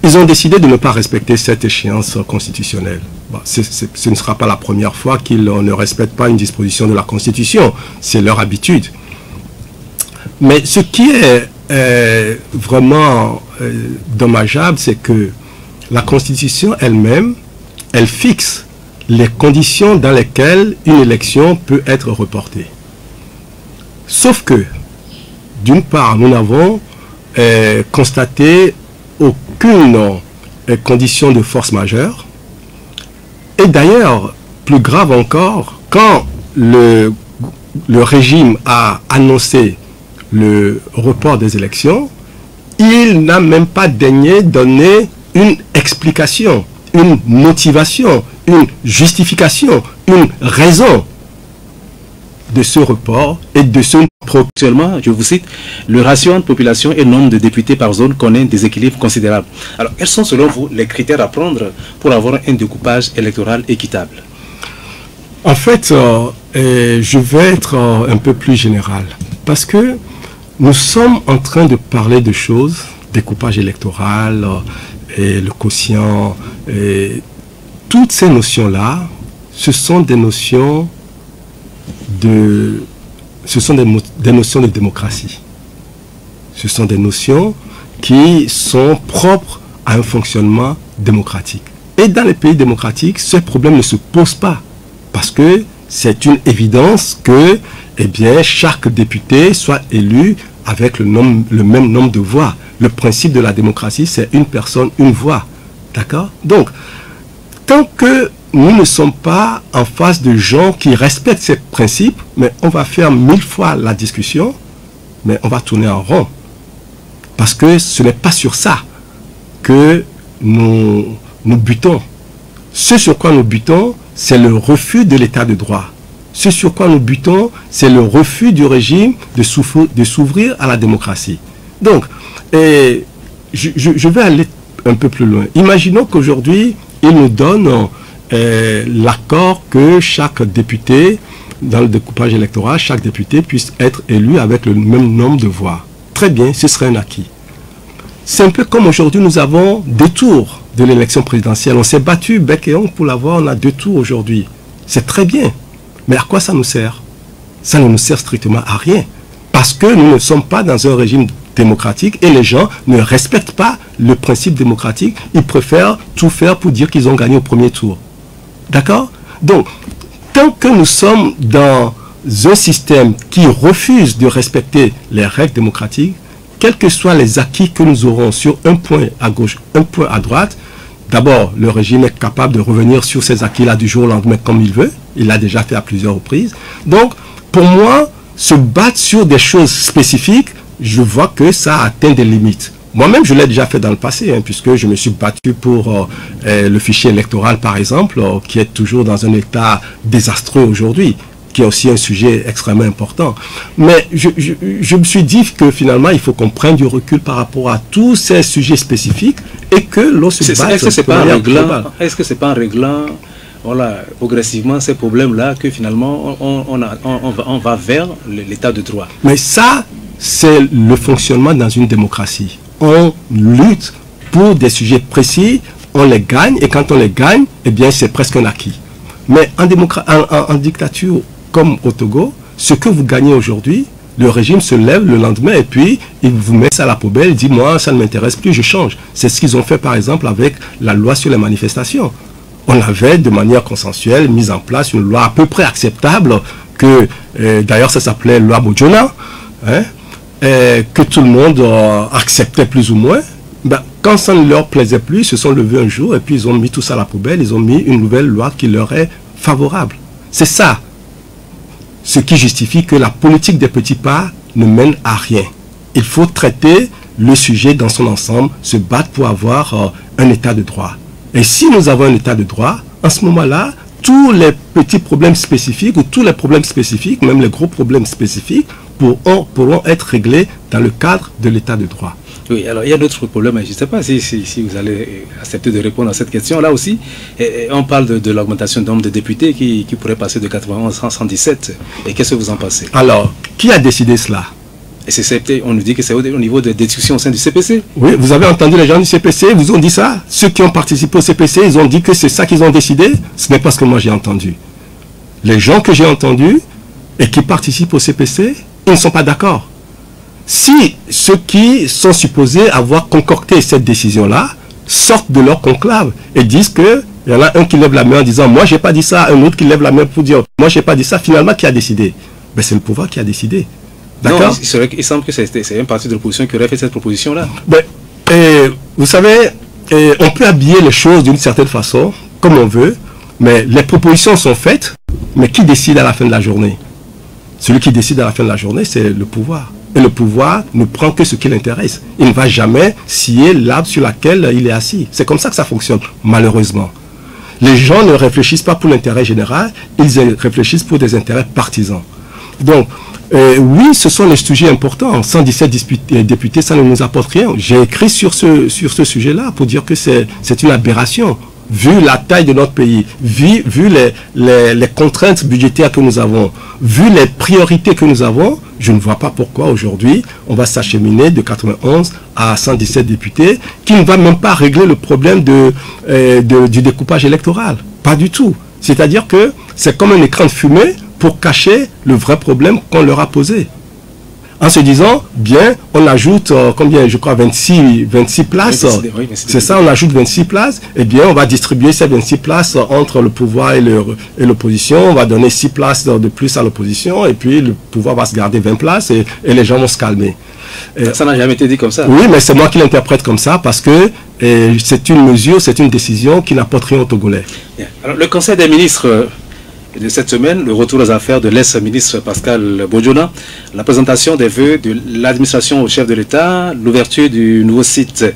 Ils ont décidé de ne pas respecter cette échéance constitutionnelle. Bon, ce ne sera pas la première fois qu'ils ne respectent pas une disposition de la Constitution. C'est leur habitude. Mais ce qui est vraiment dommageable, c'est que la Constitution elle-même, elle fixe les conditions dans lesquelles une élection peut être reportée. Sauf que, d'une part, nous n'avons constaté aucune condition de force majeure. Et d'ailleurs, plus grave encore, quand le régime a annoncé le report des élections, il n'a même pas daigné donner une explication, une motivation, une justification, une raison de ce report et de ce... Actuellement, je vous cite, le ratio entre population et nombre de députés par zone connaît un déséquilibre considérable. Alors, quels sont selon vous les critères à prendre pour avoir un découpage électoral équitable? En fait, je vais être un peu plus général, parce que nous sommes en train de parler de choses, découpage électoral, et le quotient, et toutes ces notions-là, ce sont des notions de démocratie. Ce sont des notions qui sont propres à un fonctionnement démocratique. Et dans les pays démocratiques, ce problème ne se pose pas. Parce que c'est une évidence que chaque député soit élu avec le même nombre de voix. Le principe de la démocratie, c'est une personne, une voix. D'accord? Donc, tant que nous ne sommes pas en face de gens qui respectent ces principes, mais on va faire 1000 fois la discussion, mais on va tourner en rond. Parce que ce n'est pas sur ça que nous butons. Ce sur quoi nous butons, c'est le refus de l'état de droit. Ce sur quoi nous butons, c'est le refus du régime de s'ouvrir à la démocratie. Donc, je vais aller un peu plus loin. Imaginons qu'aujourd'hui, il nous donne l'accord que chaque député, dans le découpage électoral, chaque député puisse être élu avec le même nombre de voix. Très bien, ce serait un acquis. C'est un peu comme aujourd'hui, nous avons 2 tours de l'élection présidentielle. On s'est battu bec et ongle pour l'avoir, on a 2 tours aujourd'hui. C'est très bien. Mais à quoi ça nous sert? Ça ne nous sert strictement à rien. Parce que nous ne sommes pas dans un régime démocratique et les gens ne respectent pas le principe démocratique. Ils préfèrent tout faire pour dire qu'ils ont gagné au premier tour. D'accord? Donc, tant que nous sommes dans un système qui refuse de respecter les règles démocratiques, quels que soient les acquis que nous aurons sur un point à gauche, un point à droite, d'abord, le régime est capable de revenir sur ces acquis-là du jour au lendemain comme il veut. Il l'a déjà fait à plusieurs reprises. Donc, pour moi, se battre sur des choses spécifiques, je vois que ça atteint des limites. Moi-même, je l'ai déjà fait dans le passé, puisque je me suis battu pour le fichier électoral, par exemple, qui est toujours dans un état désastreux aujourd'hui, qui est aussi un sujet extrêmement important. Mais je me suis dit que finalement, il faut qu'on prenne du recul par rapport à tous ces sujets spécifiques et que l'on se batte. Est-ce que c'est pas en réglant voilà, progressivement ces problèmes-là que finalement on va vers l'état de droit? Mais ça, c'est le fonctionnement dans une démocratie. On lutte pour des sujets précis, on les gagne, et quand on les gagne, eh bien c'est presque un acquis. Mais en dictature comme au Togo, ce que vous gagnez aujourd'hui, le régime se lève le lendemain et puis il vous met ça à la poubelle, il dit moi ça ne m'intéresse plus, je change. C'est ce qu'ils ont fait par exemple avec la loi sur les manifestations. On avait de manière consensuelle mis en place une loi à peu près acceptable, que d'ailleurs ça s'appelait loi Bojona, que tout le monde acceptait plus ou moins. Ben, quand ça ne leur plaisait plus, ils se sont levés un jour et puis ils ont mis tout ça à la poubelle, ils ont mis une nouvelle loi qui leur est favorable. C'est ça ce qui justifie que la politique des petits pas ne mène à rien. Il faut traiter le sujet dans son ensemble, se battre pour avoir un état de droit. Et si nous avons un état de droit, en ce moment-là, tous les petits problèmes spécifiques, ou tous les problèmes spécifiques, même les gros problèmes spécifiques, pourront être réglés dans le cadre de l'état de droit. Oui, alors il y a d'autres problèmes, je ne sais pas si vous allez accepter de répondre à cette question. Là aussi, on parle de l'augmentation du nombre de députés qui pourrait passer de 91 à 117. Et qu'est-ce que vous en pensez? Alors, qui a décidé cela? Et on nous dit que c'est au niveau des discussions au sein du CPC. Oui, vous avez entendu les gens du CPC, ils vous ont dit ça. Ceux qui ont participé au CPC, ils ont dit que c'est ça qu'ils ont décidé. Ce n'est pas ce que moi j'ai entendu. Les gens que j'ai entendus et qui participent au CPC, ils ne sont pas d'accord. Si ceux qui sont supposés avoir concocté cette décision-là sortent de leur conclave et disent que il y en a un qui lève la main en disant « moi j'ai pas dit ça », un autre qui lève la main pour dire « moi j'ai pas dit ça », finalement qui a décidé? Ben, c'est le pouvoir qui a décidé. D'accord? Il semble que c'est un parti de l'opposition qui aurait fait cette proposition-là. Ben, vous savez, on peut habiller les choses d'une certaine façon, comme on veut, mais les propositions sont faites, mais qui décide à la fin de la journée? Celui qui décide à la fin de la journée, c'est le pouvoir. Et le pouvoir ne prend que ce qui l'intéresse. Il ne va jamais scier l'arbre sur laquelle il est assis. C'est comme ça que ça fonctionne, malheureusement. Les gens ne réfléchissent pas pour l'intérêt général, ils réfléchissent pour des intérêts partisans. Donc, oui, ce sont les sujets importants. 117 députés, ça ne nous apporte rien. J'ai écrit sur ce sujet-là pour dire que c'est une aberration. vu la taille de notre pays, vu les contraintes budgétaires que nous avons, vu les priorités que nous avons, je ne vois pas pourquoi aujourd'hui on va s'acheminer de 91 à 117 députés, qui ne va même pas régler le problème du découpage électoral. Pas du tout. C'est-à-dire que c'est comme un écran de fumée pour cacher le vrai problème qu'on leur a posé. En se disant, bien, on ajoute, combien, je crois, 26 places. C'est ça, on ajoute 26 places. Eh bien, on va distribuer ces 26 places entre le pouvoir et l'opposition. On va donner 6 places de plus à l'opposition. Et puis, le pouvoir va se garder 20 places et les gens vont se calmer. Ça n'a jamais été dit comme ça. Oui, mais c'est moi qui l'interprète comme ça parce que c'est une mesure, c'est une décision qui n'apporte rien aux Togolais. Alors, le Conseil des ministres de cette semaine, le retour aux affaires de l'ex-ministre Pascal Bojona, la présentation des vœux de l'administration au chef de l'État, l'ouverture du nouveau site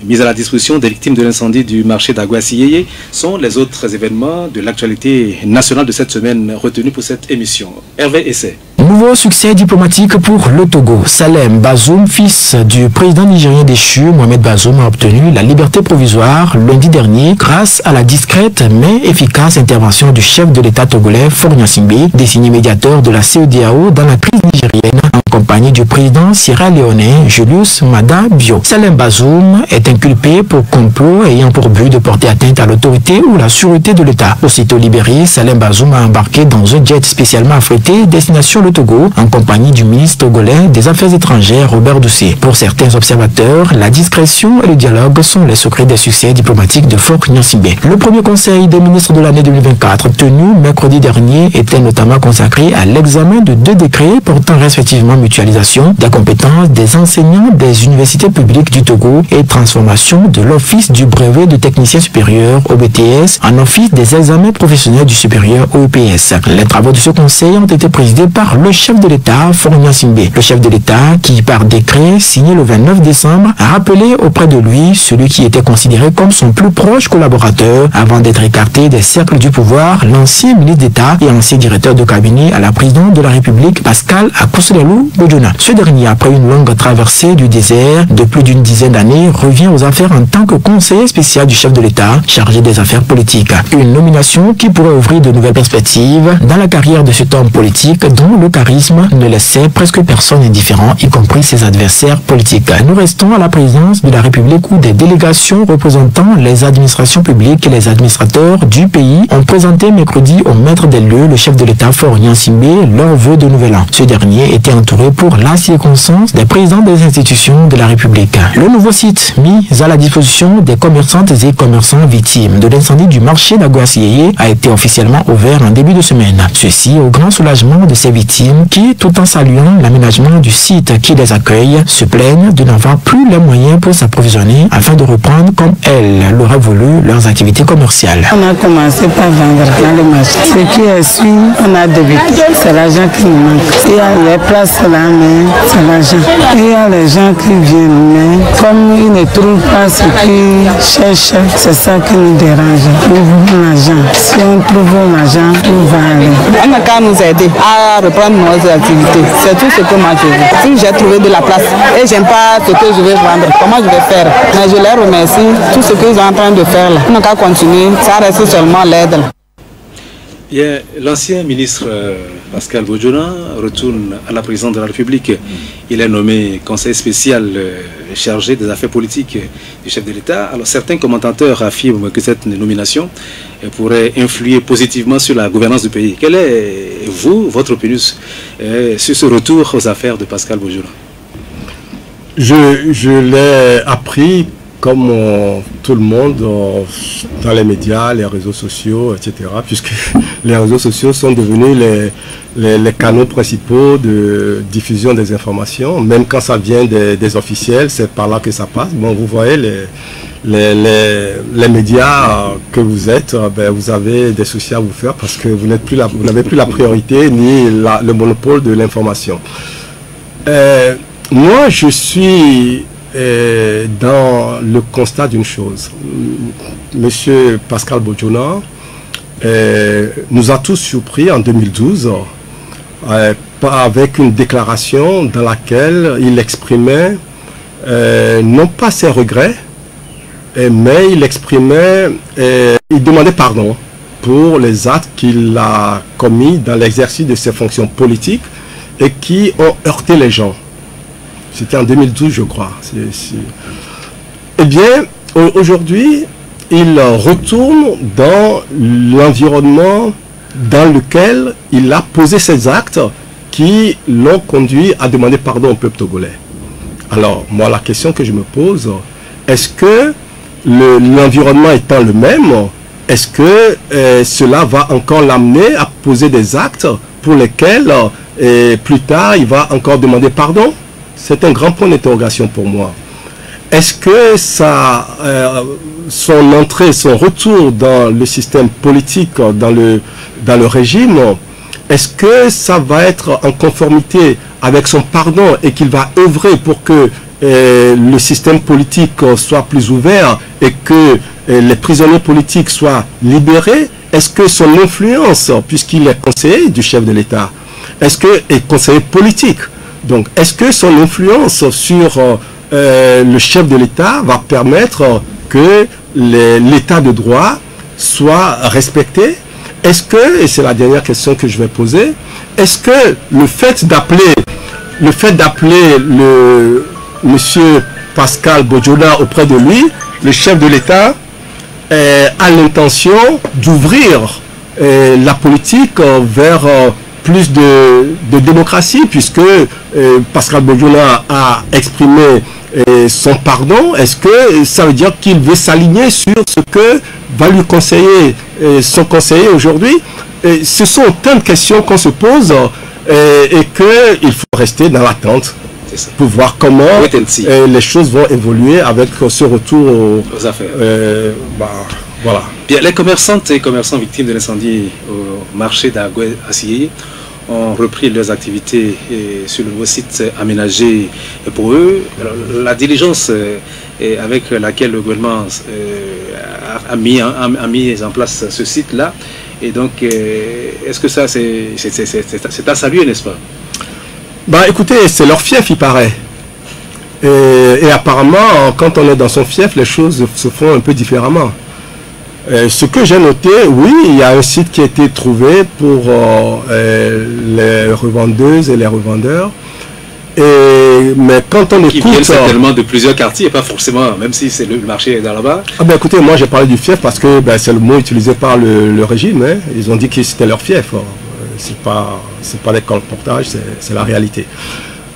mis à la disposition des victimes de l'incendie du marché d'Aguasiyeye sont les autres événements de l'actualité nationale de cette semaine retenus pour cette émission. Hervé Essay. Nouveau succès diplomatique pour le Togo. Salem Bazoum, fils du président nigérien déchu, Mohamed Bazoum, a obtenu la liberté provisoire lundi dernier grâce à la discrète mais efficace intervention du chef de l'État togolais, Faure Gnassingbé, désigné médiateur de la CEDEAO dans la crise nigérienne, en compagnie du président sierra-léonais Julius Maada Bio. Salem Bazoum est inculpé pour complot ayant pour but de porter atteinte à l'autorité ou la sûreté de l'État. Aussitôt libéré, Salem Bazoum a embarqué dans un jet spécialement affrété destination le Togo, en compagnie du ministre togolais des Affaires étrangères Robert Doucet. Pour certains observateurs, la discrétion et le dialogue sont les secrets des succès diplomatiques de Faure Gnassingbé. Le premier conseil des ministres de l'année 2024, tenu mercredi dernier, était notamment consacré à l'examen de 2 décrets portant respectivement mutualisation des compétences des enseignants des universités publiques du Togo et transformation de l'Office du brevet de technicien supérieur OBTS en Office des examens professionnels du supérieur OEPS. Les travaux de ce conseil ont été présidés par le chef de l'État, Faure Gnassingbé. Le chef de l'État, qui par décret signé le 29 décembre, a rappelé auprès de lui celui qui était considéré comme son plus proche collaborateur avant d'être écarté des cercles du pouvoir, l'ancien ministre d'État et ancien directeur de cabinet à la présidente de la République, Pascal Akouselelou Bojona. Ce dernier, après une longue traversée du désert de plus d'une dizaine d'années, revient aux affaires en tant que conseiller spécial du chef de l'État, chargé des affaires politiques. Une nomination qui pourrait ouvrir de nouvelles perspectives dans la carrière de cet homme politique dont le charisme ne laissait presque personne indifférent, y compris ses adversaires politiques. Nous restons à la présidence de la République où des délégations représentant les administrations publiques et les administrateurs du pays ont présenté mercredi au maître des lieux, le chef de l'État Faure Gnassingbé, leur vœu de nouvel an. Ce dernier était entouré pour la circonstance des présidents des institutions de la République. Le nouveau site mis à la disposition des commerçantes et commerçants victimes de l'incendie du marché d'Aguasiyeye a été officiellement ouvert en début de semaine. Ceci au grand soulagement de ces victimes qui, tout en saluant l'aménagement du site qui les accueille, se plaignent de n'avoir plus les moyens pour s'approvisionner afin de reprendre comme elles l'auraient voulu leurs activités commerciales. On a commencé par vendre dans le marché. Ce qui est sûr, on a débité. C'est l'argent qui nous manque. Il y a les places là, mais c'est l'argent. Il y a les gens qui viennent, mais comme ils ne trouvent pas ce qu'ils cherchent, c'est ça qui nous dérange. Nous voulons l'argent. Si on trouve l'argent, on va aller. On n'a qu'à nous aider à reprendre nos activités. C'est tout ce que moi je veux. Si j'ai trouvé de la place et j'aime pas ce que je vais vendre, comment je vais faire? Mais je les remercie. Tout ce qu'ils sont en train de faire là, on n'a qu'à continuer. Ça reste seulement l'aide. L'ancien ministre Pascal Bojona retourne à la présidence de la République. Il est nommé conseiller spécial chargé des affaires politiques du chef de l'État. Alors certains commentateurs affirment que cette nomination pourrait influer positivement sur la gouvernance du pays. Quelle est, votre opinion sur ce retour aux affaires de Pascal Bojona? Je l'ai appris comme tout le monde dans les médias, les réseaux sociaux, etc. Puisque les réseaux sociaux sont devenus les canaux principaux de diffusion des informations. Même quand ça vient des officiels, c'est par là que ça passe. Bon, vous voyez, les médias que vous êtes, ben, vous avez des soucis à vous faire parce que vous n'avez plus la priorité ni le monopole de l'information. Moi, je suis dans le constat d'une chose. Monsieur Pascal Bojona nous a tous surpris en 2012 avec une déclaration dans laquelle il exprimait non pas ses regrets, mais il exprimait, il demandait pardon pour les actes qu'il a commis dans l'exercice de ses fonctions politiques et qui ont heurté les gens. C'était en 2012, je crois. Eh bien, aujourd'hui, il retourne dans l'environnement dans lequel il a posé ses actes qui l'ont conduit à demander pardon au peuple togolais. Alors, moi, la question que je me pose, est-ce que l'environnement étant le même, est-ce que cela va encore l'amener à poser des actes pour lesquels, plus tard, il va encore demander pardon? C'est un grand point d'interrogation pour moi. Est-ce que son entrée, son retour dans le système politique, dans le régime, est-ce que ça va être en conformité avec son pardon et qu'il va œuvrer pour que le système politique soit plus ouvert et que les prisonniers politiques soient libérés? Est-ce que son influence, puisqu'il est conseiller du chef de l'État, est conseiller politique, donc est-ce que son influence sur le chef de l'État va permettre que l'État de droit soit respecté? Est-ce que, et c'est la dernière question que je vais poser, est-ce que le fait d'appeler le monsieur Pascal Bodjola auprès de lui, le chef de l'État, a l'intention d'ouvrir la politique vers plus de démocratie, puisque Pascal Bodjola a exprimé son pardon? Est-ce que ça veut dire qu'il veut s'aligner sur ce que va lui conseiller son conseiller aujourd'hui? Ce sont autant de questions qu'on se pose et qu'il faut rester dans l'attente pour voir comment les choses vont évoluer avec ce retour aux affaires. Voilà. Bien, les commerçantes et commerçants victimes de l'incendie au marché d'Agoué-Assié ont repris leurs activités sur le nouveau site aménagé pour eux. Alors, la diligence avec laquelle le gouvernement a mis en place ce site-là, et donc est-ce que ça c'est à saluer, n'est-ce pas? Écoutez, c'est leur fief, il paraît. Et apparemment, quand on est dans son fief, les choses se font un peu différemment. Ce que j'ai noté, oui, il y a un site qui a été trouvé pour les revendeuses et les revendeurs. Mais quand on écoute... Qui viennent certainement de plusieurs quartiers, et pas forcément, même si c'est le marché est dans là-bas. Écoutez, moi j'ai parlé du fief parce que c'est le mot utilisé par le régime. Hein. Ils ont dit que c'était leur fief. C'est pas des colportages, c'est la réalité.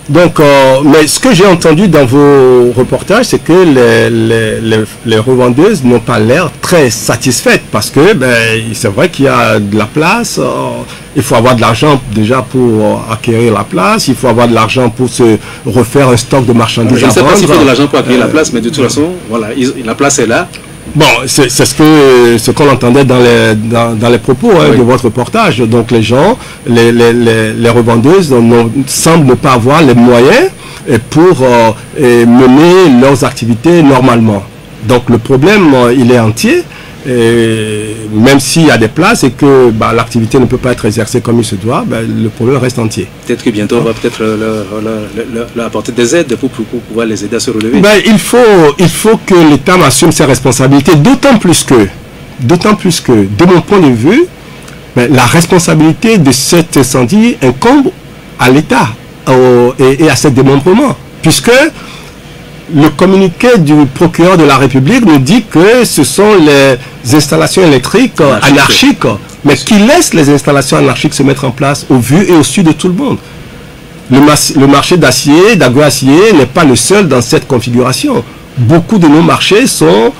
Donc, mais ce que j'ai entendu dans vos reportages, c'est que les revendeuses n'ont pas l'air très satisfaites parce que c'est vrai qu'il y a de la place, il faut avoir de l'argent déjà pour acquérir la place, il faut avoir de l'argent pour se refaire un stock de marchandises. Je ne sais pas s'il faut de l'argent pour acquérir la place, mais de toute façon, voilà, la place est là. Bon, c'est ce qu'on entendait dans les propos de votre reportage. Donc les gens, les revendeuses semblent ne pas avoir les moyens pour mener leurs activités normalement. Donc le problème, il est entier. Même s'il y a des places et que l'activité ne peut pas être exercée comme il se doit, le problème reste entier. Peut-être que bientôt on va peut-être leur apporter des aides pour pouvoir les aider à se relever. Il faut que l'État assume ses responsabilités, d'autant plus que, de mon point de vue, la responsabilité de cet incendie incombe à l'État et à ses démembrements, puisque le communiqué du procureur de la République nous dit que ce sont les installations électriques anarchiques, mais qui laissent les installations anarchiques se mettre en place au vu et au su de tout le monde. Le marché d'acier, d'Agoué-Assié n'est pas le seul dans cette configuration. Beaucoup de nos marchés sont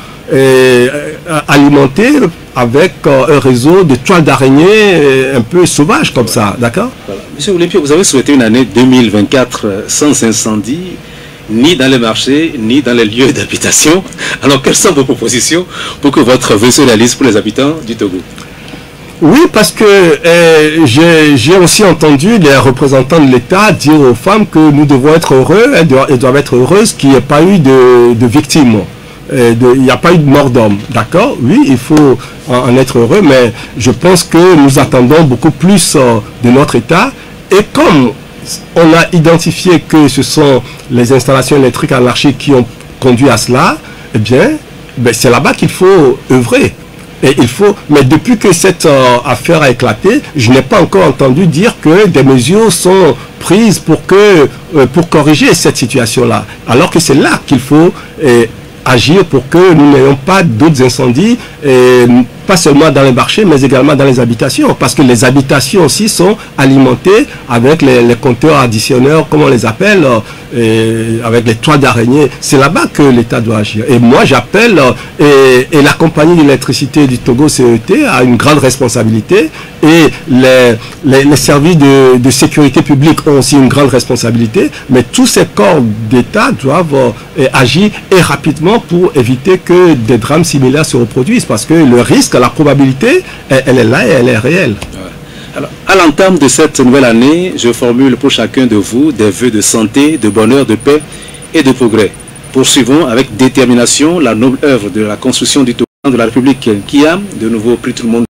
alimentés avec un réseau de toiles d'araignée un peu sauvage comme ça, d'accord? Monsieur Olympio, vous avez souhaité une année 2024 sans incendie, ni dans les marchés, ni dans les lieux d'habitation. Alors, quelles sont vos propositions pour que votre vœu se réalise pour les habitants du Togo? Oui, parce que j'ai aussi entendu les représentants de l'État dire aux femmes que nous devons être heureux, elles doivent être heureuses qu'il n'y ait pas eu de victimes. Il n'y a pas eu de mort d'homme, d'accord? Oui, il faut en être heureux, mais je pense que nous attendons beaucoup plus de notre État. Et comme on a identifié que ce sont les installations électriques anarchiques qui ont conduit à cela, eh bien, ben, c'est là-bas qu'il faut œuvrer. Et il faut, mais depuis que cette affaire a éclaté, je n'ai pas encore entendu dire que des mesures sont prises pour corriger cette situation-là. Alors que c'est là qu'il faut agir pour que nous n'ayons pas d'autres incendies, pas seulement dans les marchés, mais également dans les habitations. Parce que les habitations aussi sont alimentées avec les compteurs additionneurs, comme on les appelle, avec les toiles d'araignée. C'est là-bas que l'État doit agir. Et moi, j'appelle, et la compagnie d'électricité du Togo, CET, a une grande responsabilité. Et les services de sécurité publique ont aussi une grande responsabilité. Mais tous ces corps d'État doivent agir et rapidement pour éviter que des drames similaires se reproduisent. Parce que le risque, la probabilité, elle est là et elle est réelle. Alors, à l'entame de cette nouvelle année, je formule pour chacun de vous des vœux de santé, de bonheur, de paix et de progrès. Poursuivons avec détermination la noble œuvre de la construction du Togo de la République qui a de nouveau pris tout le monde.